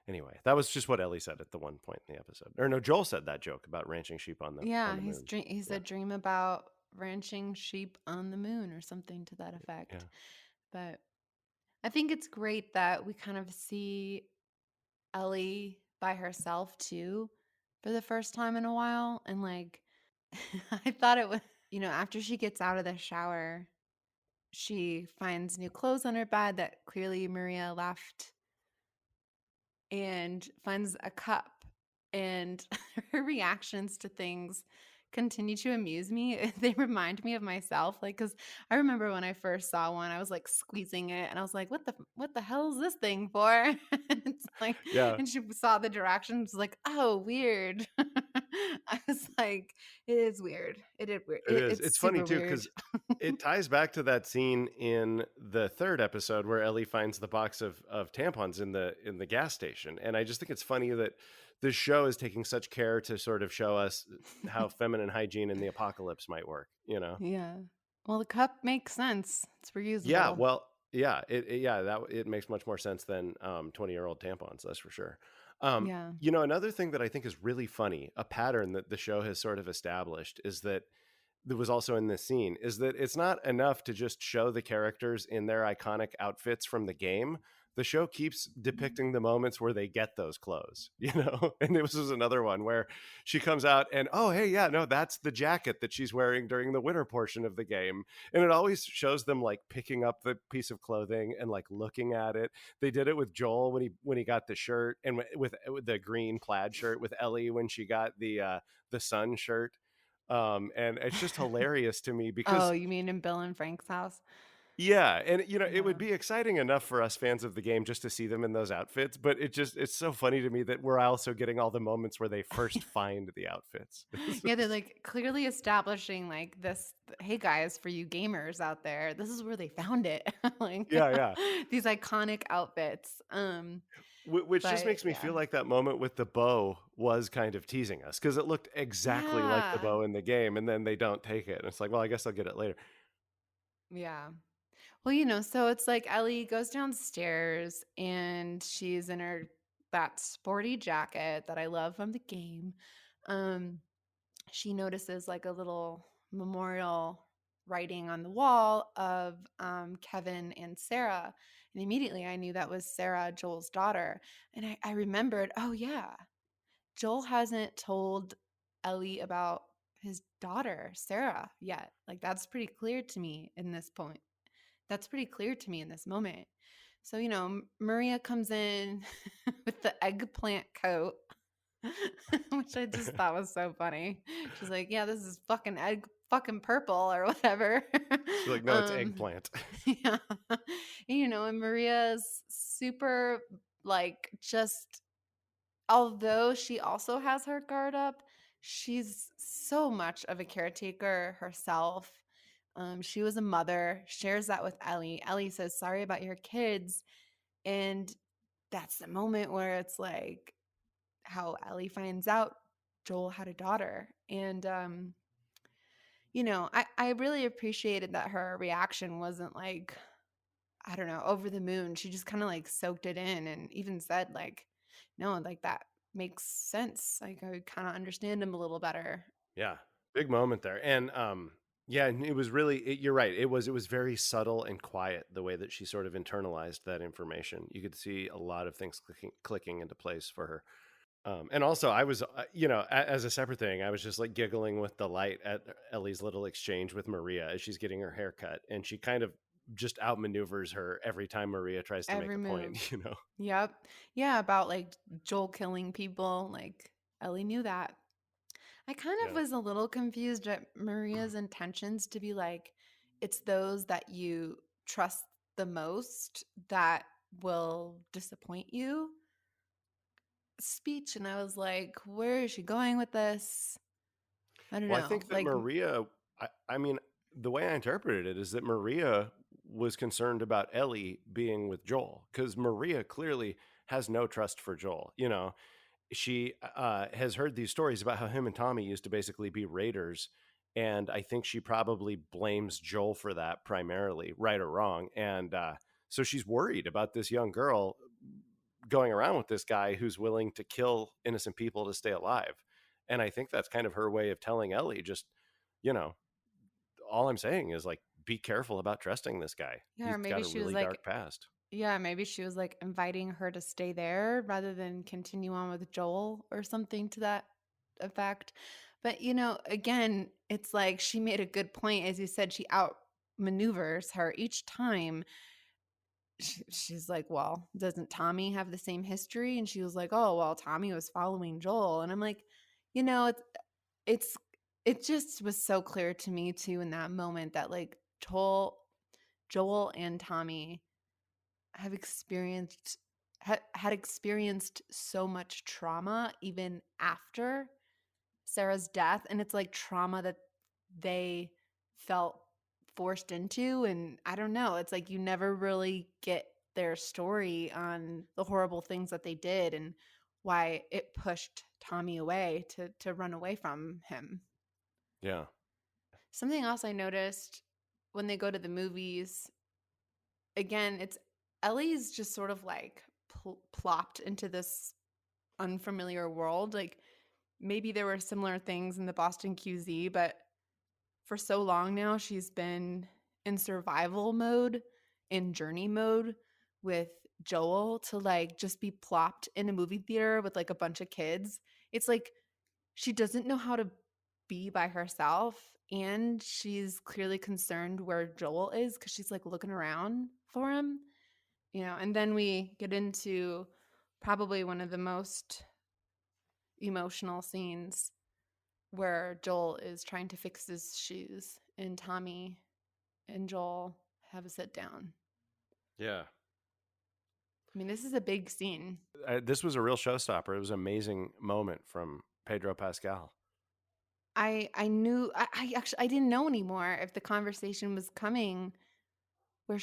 anyway, that was just what Ellie said at the one point in the episode. Or no, Joel said that joke about ranching sheep on yeah, the moon. he Yeah, said dream about ranching sheep on the moon or something to that yeah, effect. But I think it's great that we kind of see Ellie by herself too for the first time in a while. And like, I thought it was, after she gets out of the shower, she finds new clothes on her bed that clearly Maria left and finds a cup. And her reactions to things continue to amuse me. They remind me of myself. Like, because I remember when I first saw one, I was like squeezing it and I was like, what the hell is this thing for? And it's like, yeah. and she saw the directions, like, oh, weird. I was like, it is weird. It is weird. It is. It's It's funny super too weird. because it ties back to that scene in the third episode where Ellie finds the box of tampons in the gas station, and I just think it's funny that this show is taking such care to sort of show us how feminine hygiene in the apocalypse might work. Yeah. Well, the cup makes sense. It's Yeah, reusable. well, yeah, yeah, that it makes much more sense than 20-year-old tampons, that's for sure. Yeah. Another thing that I think is really funny, a pattern that the show has sort of established is that was also in this scene is that it's not enough to just show the characters in their iconic outfits from the game. The show keeps depicting the moments where they get those clothes, and this was another one where she comes out and, oh, hey, yeah, no, that's the jacket that she's wearing during the winter portion of the game. And it always shows them like picking up the piece of clothing and like looking at it. They did it with Joel when he got the shirt, and with the green plaid shirt, with Ellie when she got the sun shirt. And it's just hilarious to me Oh, because you mean in Bill and Frank's house? yeah, and it would Yeah. be exciting enough for us fans of the game just to see them in those outfits, but it's so funny to me that we're also getting all the moments where they first find the outfits. Yeah, they're like clearly establishing like this, hey guys, for you gamers out there, this is where they found it. Like Yeah, yeah. these iconic outfits. Which just But makes me yeah. feel like that moment with the bow was kind of teasing us because it looked exactly like the Yeah. bow in the game, and then they don't take it. And it's like, well, I guess I'll get it later. Yeah. Well, so it's like Ellie goes downstairs and she's in her that sporty jacket that I love from the game. Um, she notices like a little memorial writing on the wall of Kevin and Sarah. And immediately I knew that was Sarah, Joel's daughter. And I remembered, oh, yeah, Joel hasn't told Ellie about his daughter, Sarah, yet. Like, that's pretty clear to me in this point. That's pretty clear to me in this moment. So, Maria comes in with the eggplant coat, which I just thought was so funny. She's like, "Yeah, this is fucking egg fucking purple or whatever." She's like, no, it's um eggplant. yeah. And Maria's super like just although she also has her guard up, she's so much of a caretaker herself. She was a mother, shares that with Ellie. Ellie says, "Sorry about your kids." And that's the moment where it's like how Ellie finds out Joel had a daughter. And, I really appreciated that her reaction wasn't like, I don't know, over the moon. She just kind of like soaked it in and even said, like, no, like that makes sense. Like, I kind of understand him a little better. Yeah, big moment there. And yeah, and it was really you're right. It was very subtle and quiet the way that she sort of internalized that information. You could see a lot of things clicking into place for her. And also, I was, as a separate thing, I was just like giggling with delight at Ellie's little exchange with Maria as she's getting her hair cut, and she kind of just outmaneuvers her every time Maria tries to make Every a move. point. You know? Yep. Yeah, about like Joel killing people. Like, Ellie knew that. I kind of Yeah, was a little confused at Maria's intentions to be like, it's those that you trust the most that will disappoint you speech. And I was like, where is she going with this? I don't well, I know. think that Like, Maria, I mean, the way I interpreted it is that Maria was concerned about Ellie being with Joel because Maria clearly has no trust for Joel. She has heard these stories about how him and Tommy used to basically be raiders. And I think she probably blames Joel for that primarily, right or wrong. And so she's worried about this young girl going around with this guy who's willing to kill innocent people to stay alive. And I think that's kind of her way of telling Ellie, just, you know, all I'm saying is like, be careful about trusting this guy. yeah, He's or got maybe a she was really like, dark past. yeah, maybe she was like inviting her to stay there rather than continue on with Joel or something to that effect. But, again, it's like she made a good point. As you said, she outmaneuvers her each time. She's like, well, doesn't Tommy have the same history? And she was like, oh, well, Tommy was following Joel. And I'm like, you know, it's, it's, it just was so clear to me too in that moment that like Joel and Tommy have had experienced so much trauma even after Sarah's death, and it's like trauma that they felt forced into. And I don't know, it's like you never really get their story on the horrible things that they did and why it pushed Tommy away to run away from him. Yeah. Something else I noticed when they go to the movies, again, it's Ellie's just sort of like plopped into this unfamiliar world. Like maybe there were similar things in the Boston QZ, but for so long now, she's been in survival mode, in journey mode with Joel to like just be plopped in a movie theater with like a bunch of kids. It's like she doesn't know how to be by herself. And she's clearly concerned where Joel is because she's like looking around for him. And then we get into probably one of the most emotional scenes where Joel is trying to fix his shoes and Tommy and Joel have a sit down. Yeah. I mean, this is a big scene. This was a real showstopper. It was an amazing moment from Pedro Pascal. I knew I actually I didn't know anymore if the conversation was coming where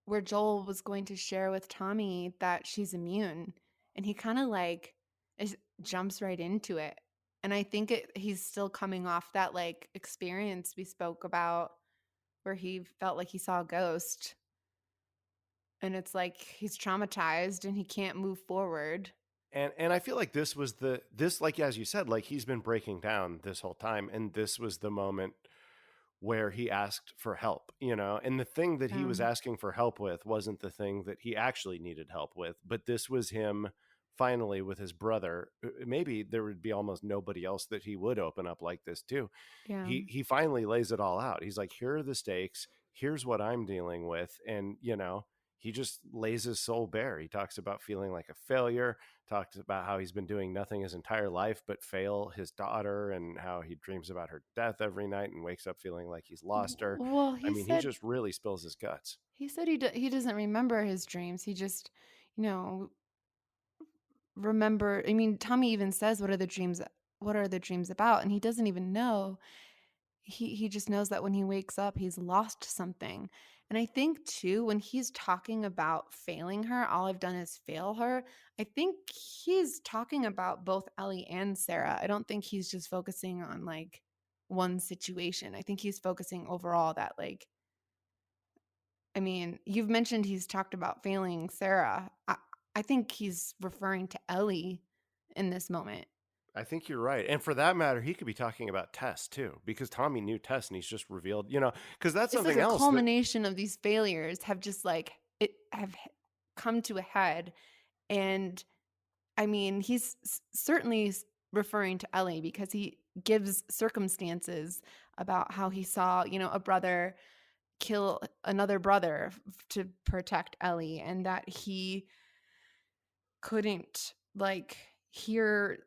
where Joel was going to share with Tommy that she's immune, and he kind of like jumps right into it. And I think he's still coming off that like experience we spoke about where he felt like he saw a ghost. and it's like he's traumatized and he can't move forward. And I feel like this was this, like as you said, like he's been breaking down this whole time, and this was the moment where he asked for help, you know? And the thing that he was Um, asking for help with wasn't the thing that he actually needed help with, but this was him finally with his brother. Maybe there would be almost nobody else that he would open up like this to. yeah. He finally lays it all out. He's like, here are the stakes, here's what I'm dealing with. And you know, he just lays his soul bare. He talks about feeling like a failure, talks about how he's been doing nothing his entire life but fail his daughter, and how he dreams about her death every night and wakes up feeling like he's lost her. Well, I mean, he just really spills his guts. he doesn't remember his dreams. He just, you know, remember. I mean, Tommy even says, What are the dreams about?" And he doesn't even know. He just knows that when he wakes up, he's lost something. And I think too, when he's talking about failing her, all I've done is fail her. I think he's talking about both Ellie and Sarah. I don't think he's just focusing on like one situation. I think he's focusing overall that like I mean, you've mentioned he's talked about failing Sarah. I think he's referring to Ellie in this moment. I think you're right. And for that matter, he could be talking about Tess too, because Tommy knew Tess and he's just revealed, you know, because that's It's like something a else that, culmination of these failures have just like it have come to a head. And I mean, he's certainly referring to Ellie because he gives circumstances about how he saw, you know, a brother kill another brother to protect Ellie, and that he couldn't like hear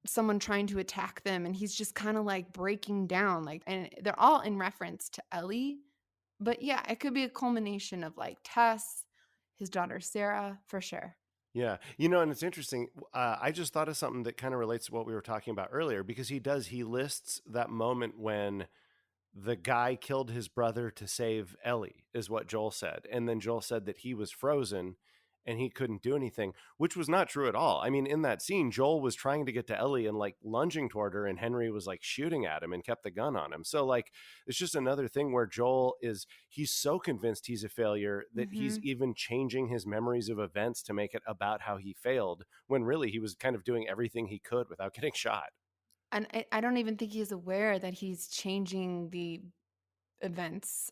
someone trying to attack them, and he's just kind of like breaking down, like, and they're all in reference to Ellie. But yeah, it could be a culmination of like Tess, his daughter Sarah, for sure. yeah, you know, and it's interesting. I just thought of something that kind of relates to what we were talking about earlier, because he lists that moment when the guy killed his brother to save Ellie, is what Joel said. And then Joel said that he was frozen and he couldn't do anything, which was not true at all. I mean, in that scene, Joel was trying to get to Ellie and like lunging toward her, and Henry was like shooting at him and kept the gun on him. So, like, it's just another thing where he's so convinced he's a failure that he's Hmm. even changing his memories of events to make it about how he failed, when really he was kind of doing everything he could without getting shot. And I don't even think he's aware that he's changing the events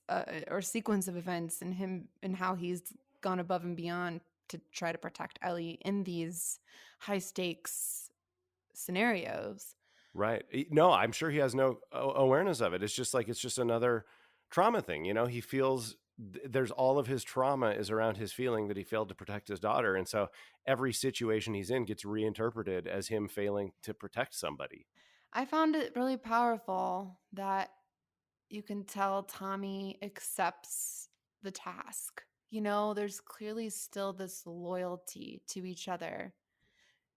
or sequence of events and him and how he's gone above and beyond to try to protect Ellie in these high stakes scenarios. Right. No, I'm sure he has no awareness of it. It's just like, it's just another trauma thing. You know, he feels there's all of his trauma is around his feeling that he failed to protect his daughter. And so every situation he's in gets reinterpreted as him failing to protect somebody. I found it really powerful that you can tell Tommy accepts the task. You know, there's clearly still this loyalty to each other,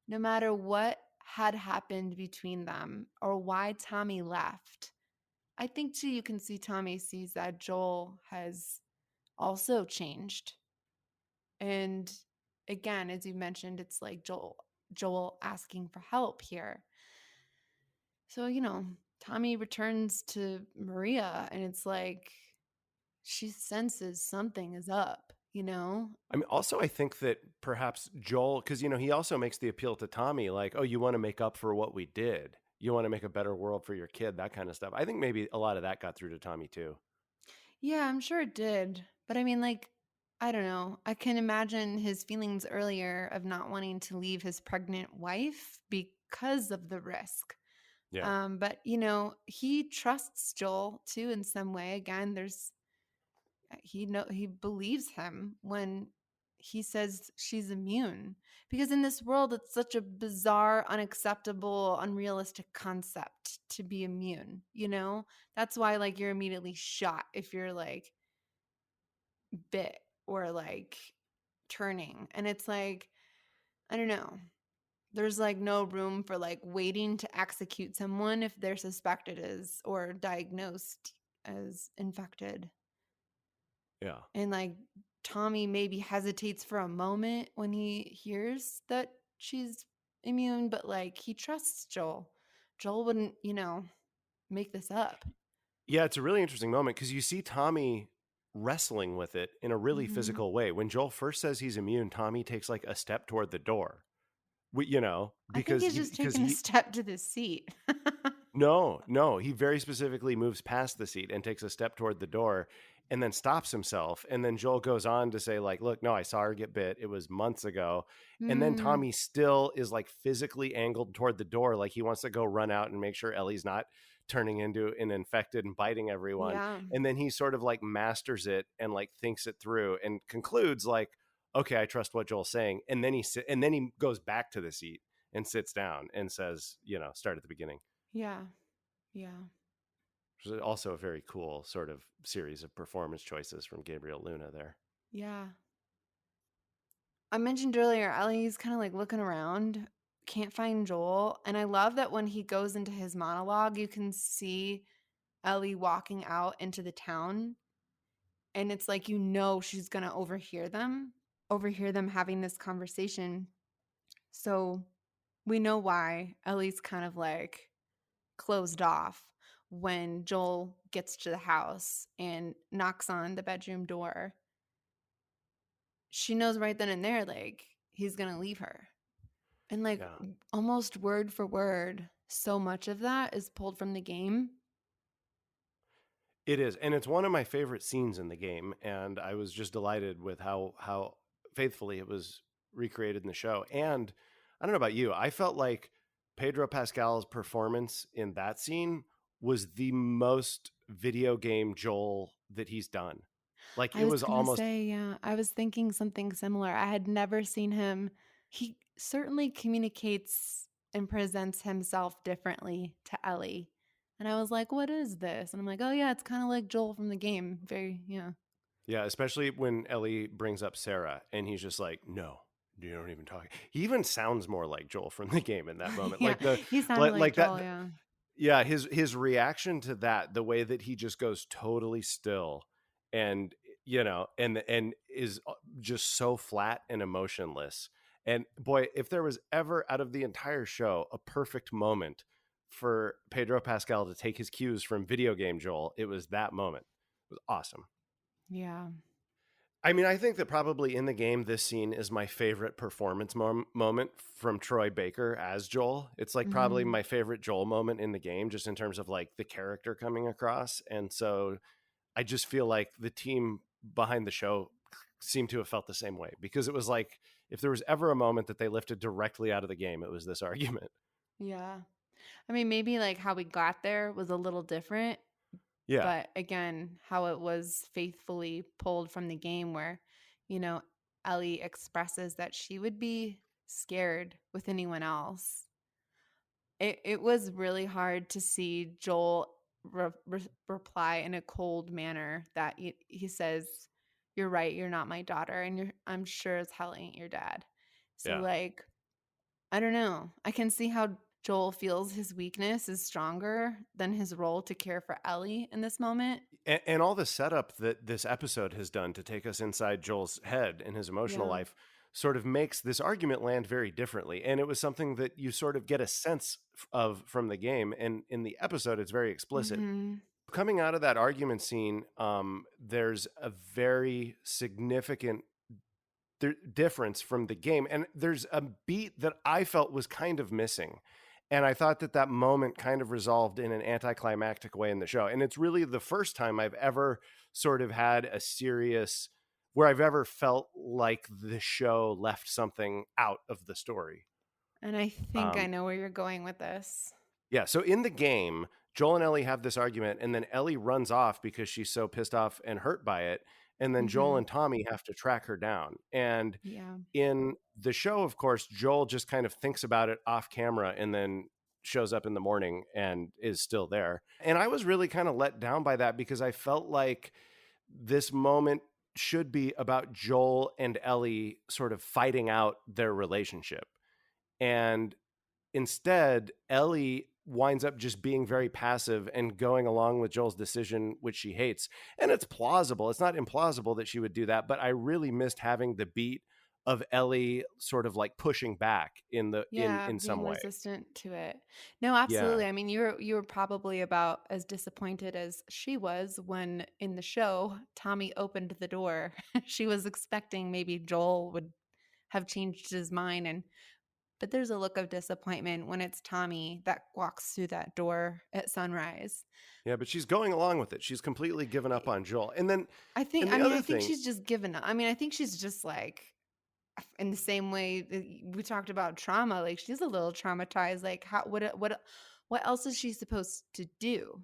no matter what had happened between them or why Tommy left. I think too, you can see Tommy sees that Joel has also changed. And again, as you mentioned, it's like Joel asking for help here. So, you know, Tommy returns to Maria and it's like she senses something is up, you know? I mean, also, I think that perhaps Joel, because, you know, he also makes the appeal to Tommy, like, oh, you want to make up for what we did. You want to make a better world for your kid, that kind of stuff. I think maybe a lot of that got through to Tommy too. Yeah, I'm sure it did. But I mean, like, I don't know. I can imagine his feelings earlier of not wanting to leave his pregnant wife because of the risk. Yeah. But you know, he trusts Joel too in some way. Again, there's he believes him when he says she's immune, because in this world it's such a bizarre, unacceptable, unrealistic concept to be immune, you know? That's why like you're immediately shot if you're like bit or like turning. And it's like, I don't know. There's like no room for like waiting to execute someone if they're suspected as or diagnosed as infected. Yeah. And like Tommy maybe hesitates for a moment when he hears that she's immune, but like he trusts Joel. Joel wouldn't, you know, make this up. Yeah, it's a really interesting moment because you see Tommy. wrestling with it in a really Mhm. physical way. When Joel first says he's immune, Tommy takes like a step toward the door. I think Because he's he just because taking a he step to the seat. no, no, he very specifically moves past the seat and takes a step toward the door and then stops himself. And then Joel goes on to say, like, look, no, I saw her get bit. It was months ago. And then Mm, Tommy still is like physically angled toward the door, like he wants to go run out and make sure Ellie's not turning into an infected and biting everyone. yeah, And then he sort of like masters it and like thinks it through and concludes like, okay, I trust what Joel's saying. And then he goes back to the seat and sits down and says, start at the beginning. yeah, yeah, Which is also a very cool sort of series of performance choices from Gabriel Luna there. yeah. I mentioned earlier, Ellie's kind of like looking around, can't find Joel. And I love that when he goes into his monologue, you can see Ellie walking out into the town. And it's like, she's going to overhear them having this conversation. So we know why Ellie's kind of like closed off when Joel gets to the house and knocks on the bedroom door. She knows right then and there, like, he's going to leave her. And like Yeah, almost word for word, so much of that is pulled from the game. it is, and it's one of my favorite scenes in the game. And I was just delighted with how faithfully it was recreated in the show. And I don't know about you, I felt like Pedro Pascal's performance in that scene was the most video game Joel that he's done. Like I it was was gonna almost say, yeah, I was thinking something similar. I had never seen him. He certainly communicates and presents himself differently to Ellie. And I was like, what is this? And I'm like, oh, yeah, it's kind of like Joel from the game. Very, yeah. Yeah, especially when Ellie brings up Sarah and he's just like, "No, you don't even talk." He even sounds more like Joel from the game in that moment. Yeah, Like the he sounded like like that Joel, yeah. yeah, his reaction to that, the way that he just goes totally still and and is just so flat and emotionless. And boy, if there was ever out of the entire show a perfect moment for Pedro Pascal to take his cues from video game Joel, it was that moment. It was awesome. Yeah. I mean, I think that probably in the game, this scene is my favorite performance moment from Troy Baker as Joel. It's like probably Hmm. my favorite Joel moment in the game, just in terms of like the character coming across. And so I just feel like the team behind the show seemed to have felt the same way because it was like if there was ever a moment that they lifted directly out of the game, it was this argument. Yeah. I mean, maybe like how we got there was a little different, Yeah. but again, how it was faithfully pulled from the game where, you know, Ellie expresses that she would be scared with anyone else. It was really hard to see Joel reply in a cold manner that he says, "You're right, you're not my daughter, and I'm sure as hell ain't your dad." So Yeah. like, I don't know. I can see how Joel feels his weakness is stronger than his role to care for Ellie in this moment. And all the setup that this episode has done to take us inside Joel's head and his emotional Yeah. life sort of makes this argument land very differently. And it was something that you sort of get a sense of from the game. And in the episode, it's very explicit. Mhm. Coming out of that argument scene, there's a very significant difference from the game. And there's a beat that I felt was kind of missing. And I thought that that moment kind of resolved in an anticlimactic way in the show. And it's really the first time I've ever sort of had a serious where I've ever felt like the show left something out of the story. And I think I Um, know where you're going with this. yeah. So in the game, Joel and Ellie have this argument, and then Ellie runs off because she's so pissed off and hurt by it. And then Joel Mhm. and Tommy have to track her down. And Yeah. in the show, of course, Joel just kind of thinks about it off camera and then shows up in the morning and is still there. And I was really kind of let down by that because I felt like this moment should be about Joel and Ellie sort of fighting out their relationship. And instead, Ellie winds up just being very passive and going along with Joel's decision, which she hates. And it's plausible. It's not implausible that she would do that, but I really missed having the beat of Ellie sort of like pushing back in the Yeah, in some being way. resistant to it. No, Yeah. absolutely. I mean, you were probably about as disappointed as she was when in the show Tommy opened the door. She was expecting maybe Joel would have changed his mind, and but there's a look of disappointment when it's Tommy that walks through that door at sunrise. Yeah, but she's going along with it. She's completely given up on Joel. And then and I the mean, I other think thing, she's just given up. I mean, I think she's just like in the same way that we talked about trauma, like she's a little traumatized. Like how what else is she supposed to do?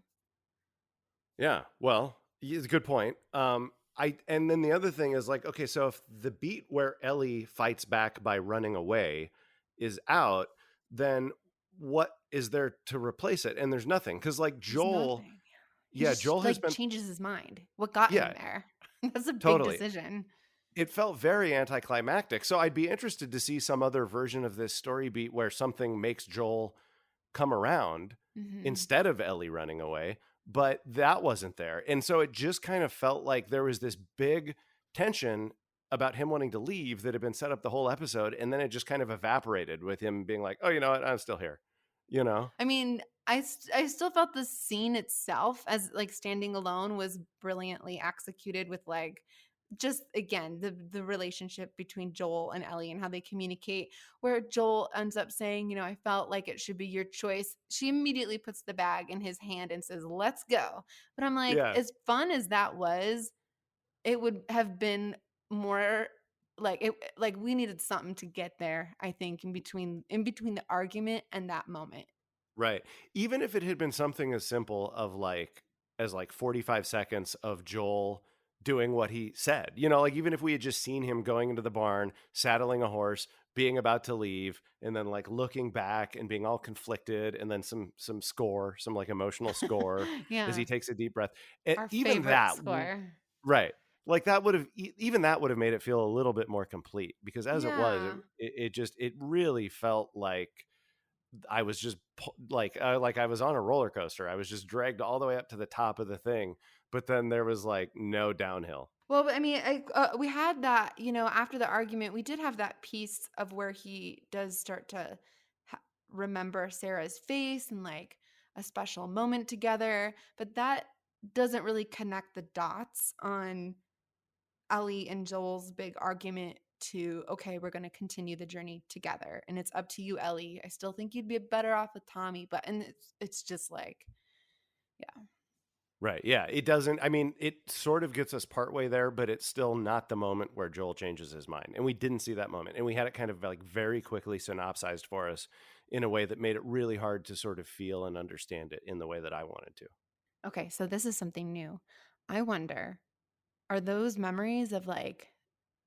yeah, well, it's a good point. I and then the other thing is like, okay, so if the beat where Ellie fights back by running away is out, then what is there to replace it? And there's nothing because like There's Joel, nothing. He yeah, just Joel has like been, changes his mind. What got him yeah, there? That's a big totally. decision. It felt very anticlimactic. So I'd be interested to see some other version of this story beat where something makes Joel come around Hmm. instead of Ellie running away, but that wasn't there. And so it just kind of felt like there was this big tension about him wanting to leave that had been set up the whole episode, and then it just kind of evaporated with him being like, "Oh, you know what? I'm still here." You know? I mean, I still felt the scene itself as like standing alone was brilliantly executed with like just again the relationship between Joel and Ellie and how they communicate where Joel ends up saying, you know, I felt like it should be your choice. She immediately puts the bag in his hand and says, "Let's go." But I'm like, Yeah. as fun as that was, it would have been more like we needed something to get there, I think, in between the argument and that moment. Right. Even if it had been something as simple of like as like 45 seconds of Joel doing what he said. You know, like even if we had just seen him going into the barn, saddling a horse, being about to leave, and then like looking back and being all conflicted, and then some score, some like emotional score as Yeah, he takes a deep breath. our Even favorite that score. right. Like that would have even that would have made it feel a little bit more complete because as it was, Yeah. it just it really felt like I was just like I was on a roller coaster. I was just dragged all the way up to the top of the thing, but then there was like no downhill. Well, but I mean, we had that, you know, after the argument, we did have that piece of where he does start to remember Sarah's face and like a special moment together, but that doesn't really connect the dots on Ellie and Joel's big argument to, okay, we're going to continue the journey together. And it's up to you, Ellie. I still think you'd be better off with Tommy, but, and it's just like, yeah. Right. Yeah. It doesn't, I mean, it sort of gets us partway there, but it's still not the moment where Joel changes his mind. And we didn't see that moment. And we had it kind of like very quickly synopsized for us in a way that made it really hard to sort of feel and understand it in the way that I wanted to. Okay. So this is something new. I wonder, are those memories of like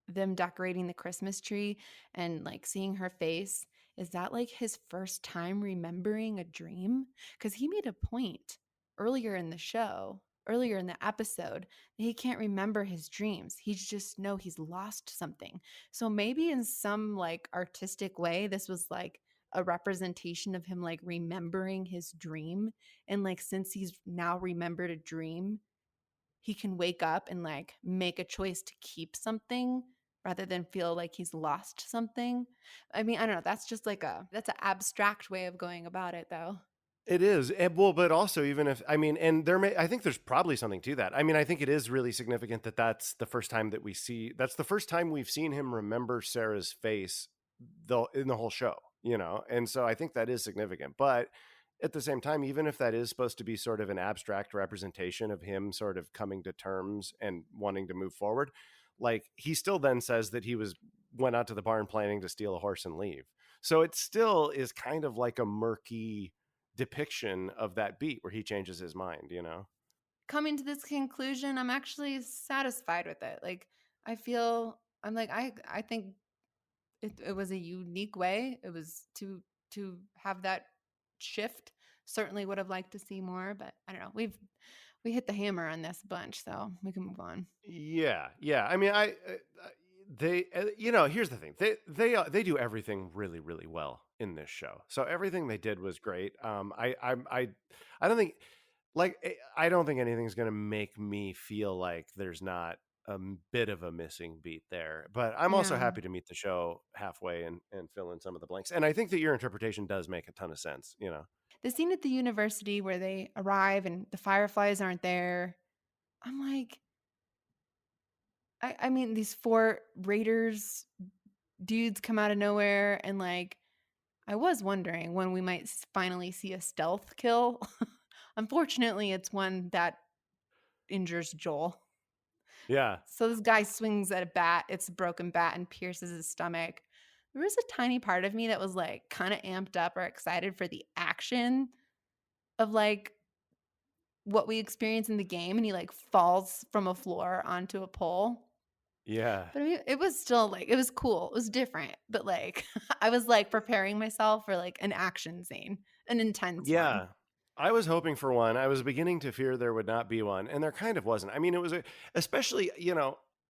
them decorating the Christmas tree and like seeing her face, is that like his first time remembering a dream? Because he made a point earlier in the show, earlier in the episode, that he can't remember his dreams. He's just know he's lost something. So maybe in some like artistic way, this was like a representation of him like remembering his dream. And like since he's now remembered a dream, he can wake up and like make a choice to keep something rather than feel like he's lost something. I mean, I don't know. That's just like that's an abstract way of going about it, though. It is. And, well, but also even if I mean, and there may I think there's probably something to that. I mean, I think it is really significant that that's the first time that we see that's the first time we've seen him remember Sarah's face though in the whole show, you know. And so I think that is significant. But at the same time, even if that is supposed to be sort of an abstract representation of him sort of coming to terms and wanting to move forward, like he still then says that he was went out to the barn planning to steal a horse and leave. So it still is kind of like a murky depiction of that beat where he changes his mind, you know? Coming to this conclusion, I'm actually satisfied with it. Like, I feel I'm like I think it was a unique way. It was to have that shift. Certainly would have liked to see more, but I don't know. We hit the hammer on this bunch, so we can move on. Yeah, yeah. I mean, they, you know, here's the thing. They do everything really, really well in this show. So everything they did was great. I don't think, like, I don't think anything's going to make me feel like there's not. bit of a missing beat there. But I'm also Yeah. happy to meet the show halfway and fill in some of the blanks. And I think that your interpretation does make a ton of sense, you know? The scene at the university where they arrive and the fireflies aren't there. I'm like, I mean, these 4 raiders dudes come out of nowhere, and like, I was wondering when we might finally see a stealth kill. Unfortunately, it's one that injures Joel. Yeah. So this guy swings at a bat. It's a broken bat and pierces his stomach. There was a tiny part of me that was like kind of amped up or excited for the action of like what we experience in the game, and he like falls from a floor onto a pole. Yeah. But I mean, it was still like it was cool. It was different, but like I was like preparing myself for like an action scene, an intense one. Yeah. I was hoping for one. I was beginning to fear there would not be one, and there kind of wasn't. I mean, it was especially,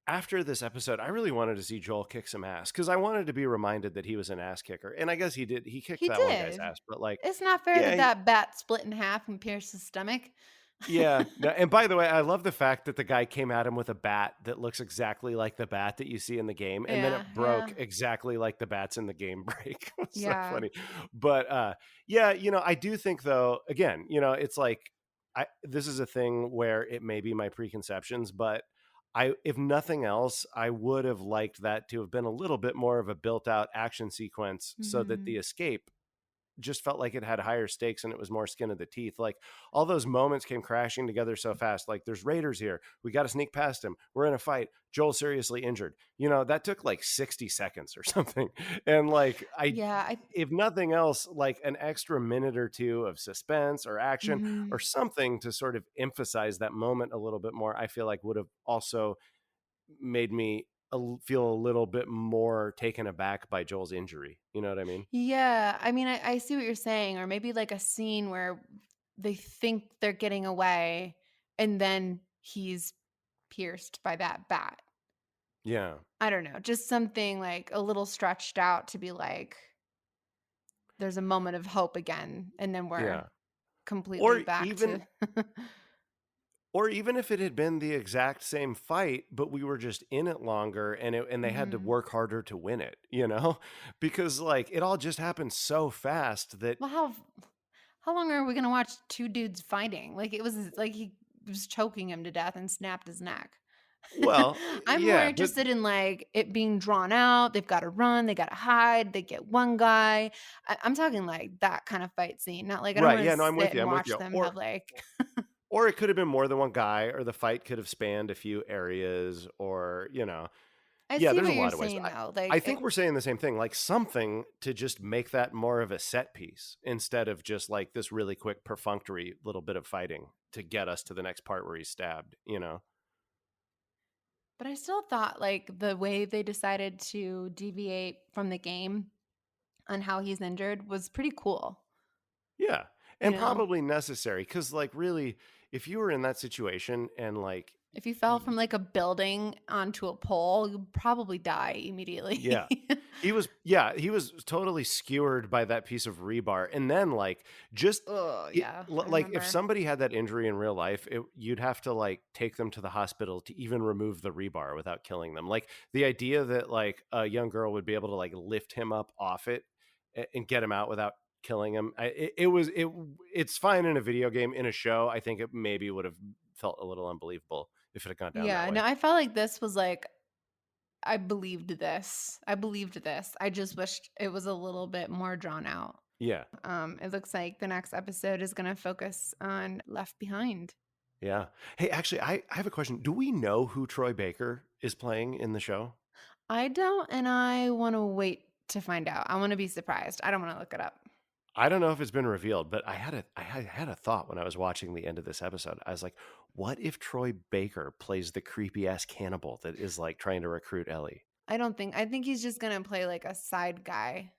after this episode, I really wanted to see Joel kick some ass because I wanted to be reminded that he was an ass kicker. And I guess he did. He kicked He that one guy's did. ass, but like, It's not fair yeah, that that bat split in half and pierced his stomach. yeah. No, and by the way, I love the fact that the guy came at him with a bat that looks exactly like the bat that you see in the game, and then Yeah, it yeah, broke exactly like the bats in the game break. It's so yeah. funny. But yeah, I do think though, again, it's like this is a thing where it may be my preconceptions, but if nothing else, I would have liked that to have been a little bit more of a built out action sequence so that the Mhm. escape just felt like it had higher stakes and it was more skin of the teeth. Like all those moments came crashing together so fast. Like there's raiders here. We got to sneak past him. We're in a fight. Joel's seriously injured. That took like 60 seconds or something. And like, Yeah, I if nothing else, like an extra minute or two of suspense or action mhm. or something to sort of emphasize that moment a little bit more, I feel like would have also made me feel a little bit more taken aback by Joel's injury. You know what I mean? Yeah, I mean, I see what you're saying, or maybe like a scene where they think they're getting away and then he's pierced by that bat. Yeah. I don't know, just something like a little stretched out to be like, there's a moment of hope again, and then we're Yeah. completely Or back to even or even if it had been the exact same fight, but we were just in it longer and they had to Mhm. work harder to win it? Because like it all just happened so fast that Well, how long are we gonna watch 2 dudes fighting? Like, it was like he was choking him to death and snapped his neck. well, I'm more yeah, but interested in, like, it being drawn out, they've gotta run, they gotta hide, they get one guy. I'm talking, like, that kind of fight scene, not like I don't right, wanna yeah, no, I'm with sit you. and I'm with watch you. them Or have, like or it could have been more than one guy or the fight could have spanned a few areas or. I Yeah, see there's what a you're lot of ways. saying, though, I like, think we're saying the same thing, like something to just make that more of a set piece instead of just like this really quick perfunctory little bit of fighting to get us to the next part where he's stabbed. but I still thought, like, the way they decided to deviate from the game on how he's injured was pretty cool, Yeah. you And know? probably necessary cuz like really if you were in that situation and like If you fell from, like, a building onto a pole, you'd probably die yeah. immediately. He was totally skewered by that piece of rebar. And then like just Oh, yeah, I like if remember. somebody had that injury in real life, you'd have to like take them to the hospital to even remove the rebar without killing them. Like the idea that like a young girl would be able to like lift him up off it and get him out without killing him. It's fine in a video game. In a show, I think it maybe would have felt a little unbelievable if it had gone down that Yeah, no, way. I felt like this was like I believed this. I believed this. I just wished it was a little bit more drawn out. Yeah. It looks like the next episode is going to focus on Left Behind. Yeah. Hey, actually, I have a question. Do we know who Troy Baker is playing in the show? I don't, and I want to wait to find out. I want to be surprised. I don't want to look it up. I don't know if it's been revealed, but I had a thought when I was watching the end of this episode. I was like, what if Troy Baker plays the creepy ass cannibal that is like trying to recruit Ellie? I think he's just going to play like a side guy.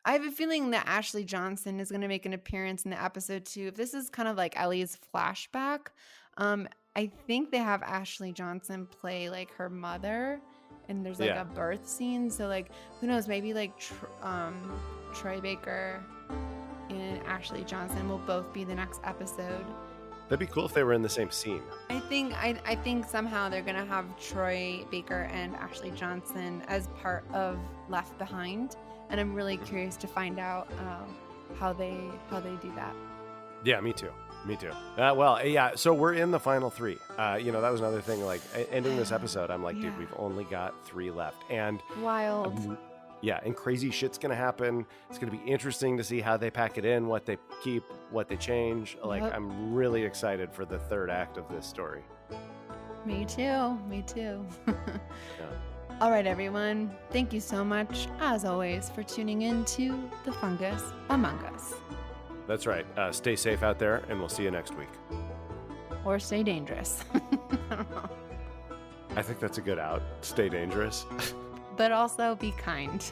I have a feeling that Ashley Johnson is going to make an appearance in the episode too. If this is kind of like Ellie's flashback, I think they have Ashley Johnson play like her mother, and there's like Yeah. a birth scene. So like, who knows? Maybe like Troy Baker and Ashley Johnson will both be the next episode. That'd be cool if they were in the same scene. I think somehow they're gonna have Troy Baker and Ashley Johnson as part of Left Behind, and I'm really Mhm. curious to find out how they do that. Yeah, me too. Me too. Yeah. So we're in the final three. That was another thing. Like ending this episode, I'm like, dude, Yeah, we've only got three left, and wild. I'm yeah, and crazy shit's gonna happen. It's gonna be interesting to see how they pack it in, what they keep, what they change. Like, Yep, I'm really excited for the third act of this story. me too. Me too. Yeah, All right, everyone. Thank you so much, as always, for tuning in to The Fungus Among Us. that's right. Stay safe out there, and we'll see you next week. Or stay dangerous. I don't know. I think that's a good out. Stay dangerous. But also be kind.